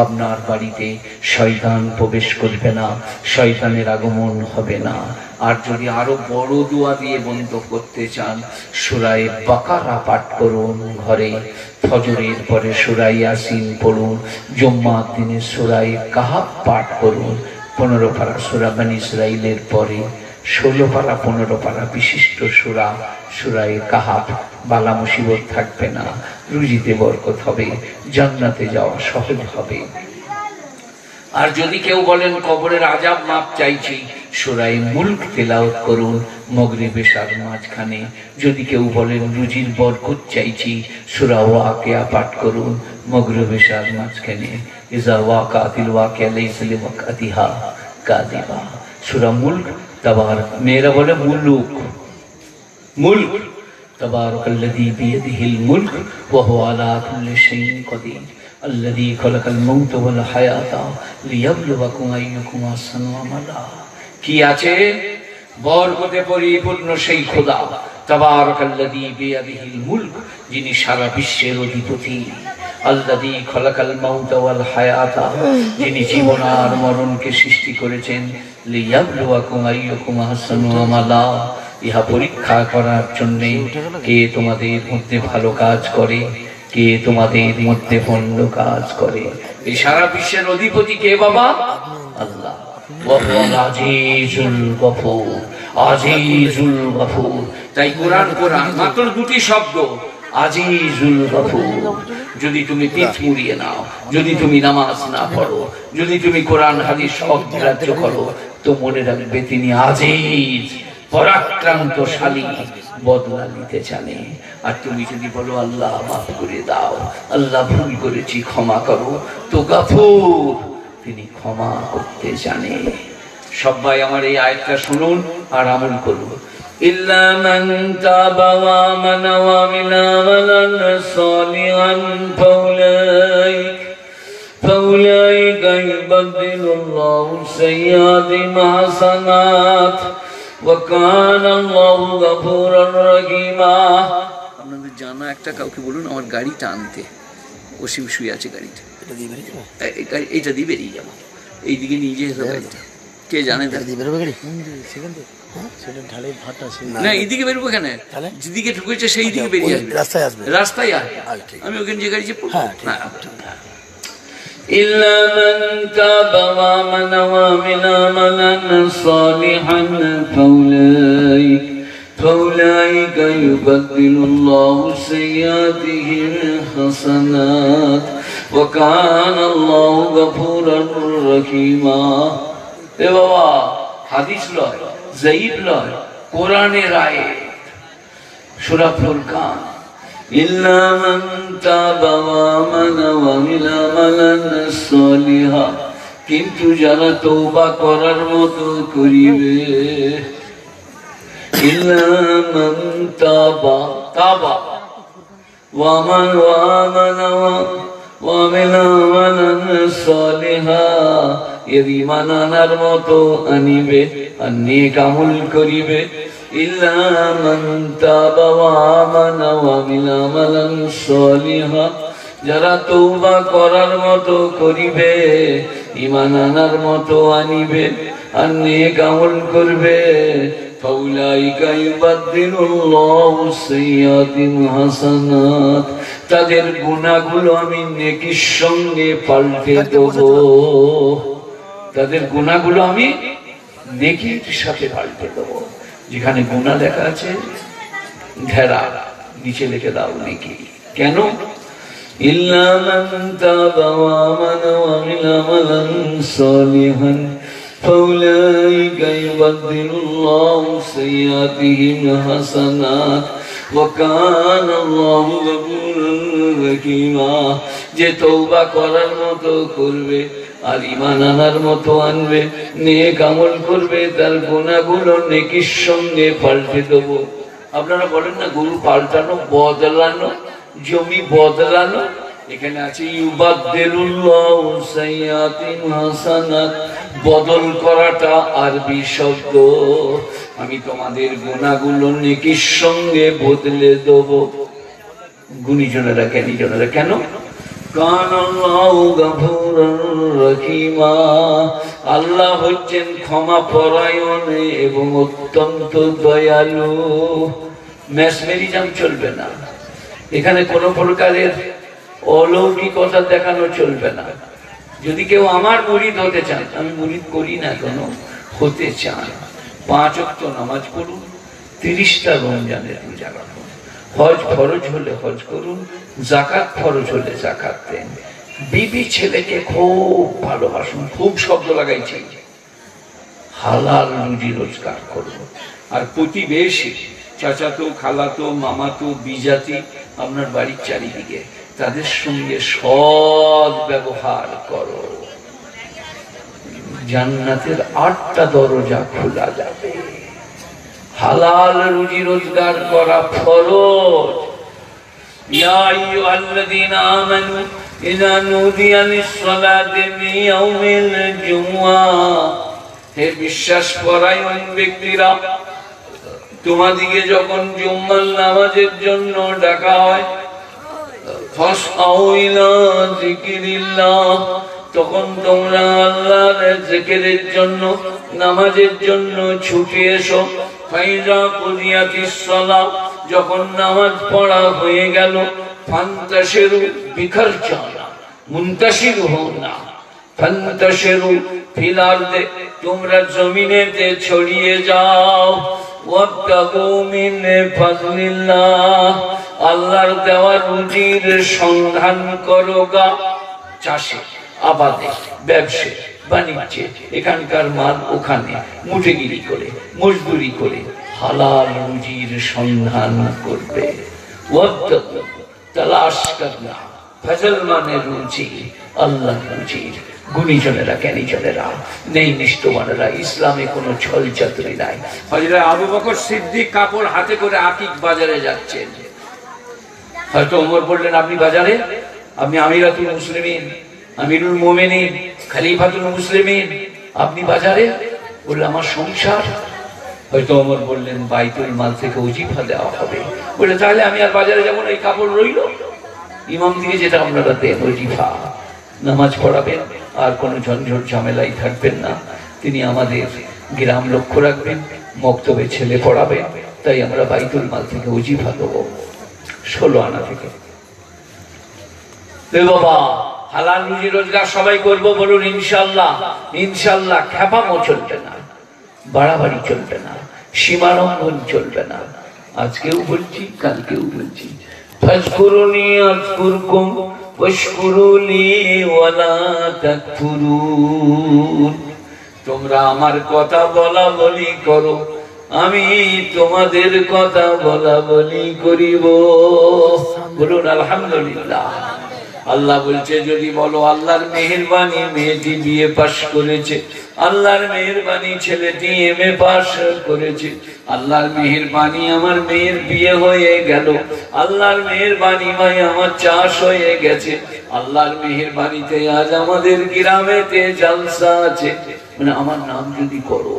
আপনার বাড়িতে শয়তান প্রবেশ করবে না, শয়তানের আগমন হবে না। আর যদি আরো বড় দোয়া দিয়ে বন্ধ করতে চান, সূরা বাকারা পাঠ করুন ঘরে। ফজরের পরে সূরা ইয়াসিন পড়ুন। জুম্মার দিনে সূরা কাহাফ পাঠ করুন। 15 পারা সূরা বনী ইসরাঈলের পরে 16 পারা 15 পারা বিশিষ্ট সূরা সূরা কাহাফ। বালা মুসিবত থাকবে না, রুজিতে বরকত হবে, জান্নাতে যাওয়া সহজ হবে। আর যদি কেউ বলেন কবরের আযাব মাপ চাইছি, সূরা মুলক তেলাওয়াত করুন মাগরিব এশার মাঝখানে। যদি কেউ বলেন রুজির বরকত চাইছি, সূরা ওয়াকিয়া পাঠ করুন মাগরিব এশার মাঝখানে। ইযা ওয়াকাতিল ওয়াকিয়া লাইসা লিওয়াকাতিহা কাযিবা। সূরা মুলক তাবারক, মেয়েরা বলে মুলুক, মুলক। তাবারাকাল্লাযী বিয়াদিহিল মুলক ওয়া হুয়া আলা কুল্লি শাইইন কাদির আল্লাযী খালাকাল মাউতা ওয়াল হায়াতা লিয়াবলুয়াকুম আইয়ুকুম আহসানু আমালা। কি আছে? বরকতে পরিপূর্ণ সেই খোদা তাবারাকাল্লাযী বিয়াদিহিল মুলক, যিনি সারা বিশ্বের অধিপতি। আল্লাযী খালাকাল মাউতা ওয়াল হায়াতা, যিনি জীবন আর মরণকে সৃষ্টি করেছেন। লিয়াবলুয়াকুম আইয়ুকুম আহসানু আমালা, ইহা পরীক্ষা করার জন্য কে তোমাদের মধ্যে ভালো কাজ করে, কে তোমাদের মধ্যে পণ্য কাজ করে। এই সারা বিশ্বের অধিপতি কে বাবা? আল্লাহ। আজিজুল গফুর, আজিজুল গফুর। তাই কোরআন মাত্র দুটি শব্দ, আজিজুল গফুর। যদি তুমি পিঠ মুড়িয়ে নাও, যদি তুমি নামাজ না পড়ো, যদি তুমি কোরআন হাদিস অগ্রাহ্য করো, তো মনে রাখবে তিনি আজিজ, পরাক্রান্তশালী, বদলা নিতে জানে। আর তুমি যদি বলো আল্লাহ মাফ করে দাও, আল্লাহ ভুল করেছি ক্ষমা করো, তো গফুর, তিনি ক্ষমা করতে জানে। সবাই আমার এই আয়াতটা শুনুন আর আমল করুন। ইল্লা মান তাবা ওয়া আমানা ওয়া আমিলা আমালান সালিহান ফাউলাইকা ইউবাদদিলুল্লাহু সাইয়্যাতিহিম হাসানাত ওয়া কানা আল্লাহু গফুরার রহিমা। আপনাদের জানা একটা কাউকে বলুন আমার গাড়িটা আনতে, অসীম শুয়ে আছে গাড়িটা, এইটা দিয়ে বেরিয়ে যাবো, এইদিকে নিয়ে যেতে হবে গাড়িটা, কে জানে না এইদিকে বেরোবো কেন, যেদিকে ঢুকেছে সেই দিকে বেরিয়ে আসবে, রাস্তায় আসবে, আমি ওখানে যে গাড়ি চেপবো। إلا من تاب وآمن وعمل عملا صالحا فأولئك يبدل الله سيئاتهم حسنات وكان الله غفورا رحيما। এ বাবা হাদিস লয়, যায়িফ লয়, কোরআনের আয়াত, সূরা ফুরকান। إلا من تاب وآمن وعمل عملا صالحا, কিন্তু যারা তওবা করার মতো করিবে। إلا من تاب وآمن وعمل عملا صالحا, এর ঈমান আনার মতো আনিবে আর নেক আমল করিবে। إلا من تاب وآمن وعمل عملا صالحا, যারা তওবা করার মতো করিবে, ঈমান আনার মতো আনিবে আর নেক আমল করবে। فأولئك يبدل الله سيئاتهم حسنات, তাদের গুনাহগুলো আমি নেকির সঙ্গে পাল্টে দেব, তাদের গুনাহগুলো আমি নেকির সাথে পাল্টে দেব। যেখানে গুনাহ লেখা আছে ঘেরা, নিচে লিখে দাও নেকি। কেন? ইল্লা মান তাবা ওয়া আমানা ওয়া আমিলা আমালান সালিহান ফাউলাইকা ইউবাদদিলুল্লাহু সাইয়্যাতিহিম হাসানাত ওয়া কানা আল্লাহু গফুরুর রহিমা। যে তওবা করার মতো করবে আর ঈমান আনার মতো আনবে, নেক আমল করবে, তার গুনাহগুলো নেকির সঙ্গে পাল্টে দেব। আপনারা বলেন না গরু পাল্টানো, বদলানো, জমি বদলানো, এখানে আছে ইউবাদদিলুল্লাহু সাইয়্যাতিহিম হাসানাত, বদল করাটা আরবি শব্দ। আমি তোমাদের গুনাহগুলো নেকির সঙ্গে বদলে দেব। গুণীজনেরা জ্ঞানীজনেরা কেন? আল্লাহ হচ্ছেন ক্ষমা পরায়ণ এবং অত্যন্ত দয়ালু। ম্যাসমেরিজম চলবে না এখানে, কোনো প্রকারের অলৌকিকতা দেখানো চলবে না। যদি কেউ আমার মুরিদ হতে চান, আমি মুরিদ করি না, কোনো হতে চান, 5 ওয়াক্ত নামাজ পড়ুন, 30টা রমজানের রোজা রাখুন, হজ ফরজ হলে হজ করুন, যাকাত ফরজ হলে যাকাত দেন, বিবি ছেলেকে খুব ভালোবাসুন, খুব শব্দ লাগাইছে, হালাল রুজি রোজগার করুন, আর প্রতিবেশী চাচাতো খালাতো মামাতো বিজাতি আপনার বাড়ির চারিদিকে, তাদের সঙ্গে সৎ ব্যবহার করো। জান্নাতের 8টা দরজা খোলা যাবে। হালাল রুজি রোজগার করা ফরজ। ইয়া আইয়ুহাল্লাযীনা আমানু ইযা নুদিয়া লিস-সালাতি মিন ইয়াউমিল জুমআহ, হে বিশ্বাস পরায়ণ ব্যক্তিরা, তোমাদিকে যখন জুম্মার নামাজের জন্য ডাকা হয়, ফাসআউ ইলা যিকিরিল্লাহ, তখন তোমরা আল্লাহর জিকিরের জন্য, নামাজের জন্য ছুটে এসো। ফাইজা কুদিয়াতিস সালাহ, যখন নামাজ পড়া হয়ে গেল, ফান্তাশিরু বিখারজানা, মুনতাশির হও না, ফান্তাশিরু ফিল আরদে, তোমরা জমিনেতে ছড়িয়ে যাও। ওয়াবতাগু মিন ফাজলিল্লাহ, আল্লাহর দেওয়া রুজির সন্ধান করো গা। চাষে, আবাদে, ব্যবসা বাণিজ্যে, এখানকার মাল ওখানে মুঠেগিরি করে, মজদুরি করে হালাল রুজির সন্ধান করবে। ওয়াবতাগু, তালাশ করনা, ফজল মানে রুজি, আল্লাহ রুজির। গুণীজনেরা জ্ঞানীজনেরা, নেই নিষ্ঠবানেরা, ইসলামে কোনো ছল চাতুরি নাই। হযরত আবু বকর সিদ্দিক কাপড় হাতে করে আকিক বাজারে যাচ্ছেন। হয়তো ওমর বললেন, আপনি বাজারে? আপনি আমিরাতুল মুসলিমিন, আমিরুল মুমিনিন, খলিফাতুল মুসলিমিন, আপনি বাজারে? বললেন আমার সংসার। হয়তো ওমর বললেন বাইতুল মাল থেকে ওজিফা দেওয়া হবে, বলে তাহলে আমি আর বাজারে যাবো না, এই কাপড় রইল, ইমাম দিকে যেটা আপনারা দেন ওজিফা, নামাজ পড়াবেন, আর কোনো ঝঞ্ঝট ঝামেলাই থাকবেন না। তিনি আমাদের গ্রাম লক্ষ্য রাখবেন, মক্তবে ছেলে পড়াবেন, তাই আমরা বাইতুল মাল থেকে ওজিফা দেবো 16 আনা থেকে। বাবা হালাল রুজি রোজগার সবাই করবো, বলুন ইনশাল্লাহ। ইনশাল্লাহ খ্যাপামো চলবে না, বাড়াবাড়ি চলবে না, সীমালঙ্ঘন চলবে না। আজকেও বলছি, কালকেও বলছি, ফাজকুরুনি আযকুরকুম ওয়াশকুরুলি ওয়ালা তাকফুরুন। তোমরা আমার কথা বলা বলি করো, আমি তোমাদের কথা বলা বলি করিব। বলুন আলহামদুলিল্লাহ। আল্লাহ বলছে যদি বলো আল্লাহর মেহেরবানি মেয়েটি বিয়ে পাশ করেছে, আল্লাহর মেহেরবানি ছেলেটি এমএ পাশ করেছে, আল্লাহর মেহেরবানি আমার মেয়ের বিয়ে হয়ে গেল, আল্লাহর মেহেরবানি ভাই আমার চাষ হয়ে গেছে, আল্লাহর মেহেরবানিতে আজ আমাদের গ্রামেতে জলসা আছে, মানে আমার নাম যদি করো,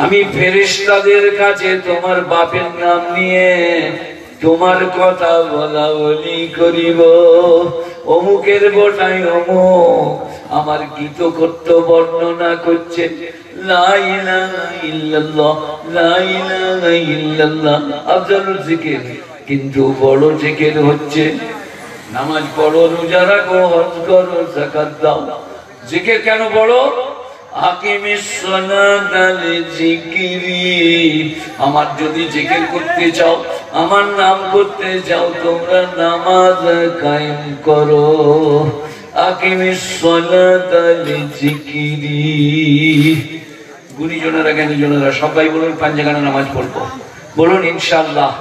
আমি ফেরেশতাদের কাছে তোমার বাপের নাম নিয়ে তোমার কথা বলা বলি করিব। অমুকের বোটাই অমুক আমার কৃতকর্ত বর্ণনা করছে, লা ইলাহা ইল্লাল্লাহ, লা ইলাহা ইল্লাল্লাহ আফজালুল জিকির। কিন্তু বড় জিকির হচ্ছে নামাজ পড়ো, রোজা রাখো, হজ করো, যাকাত দাও। জিকির কেন বড়? আমার যদি জিকির করতে চাও, আমার নাম করতে চাও, তোমরা নামাজ কায়েম করো। আকিমিস সালাতা লিযিকরি। গুণীজনেরা জ্ঞানীজনেরা সবাই বলুন 5 জায়গায় নামাজ পড়বো, বলুন ইনশাআল্লাহ।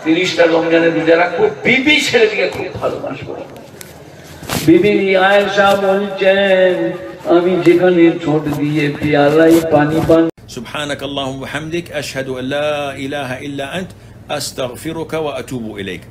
30টা রমজানের রোজা রাখবো, বিবি ছেলেটিকে খুব ভালোবাসবো। বিবি আয়েশা বলছেন আমি যেখানে ছোট দিয়ে পেয়ালাই পানি পান। সুবহানাকাল্লাহুম্মা ওয়া বিহামদিক আশহাদু আল্লা ইলাহা ইল্লা আনতা আস্তাগফিরুকা ওয়া আতুবু ইলাইক।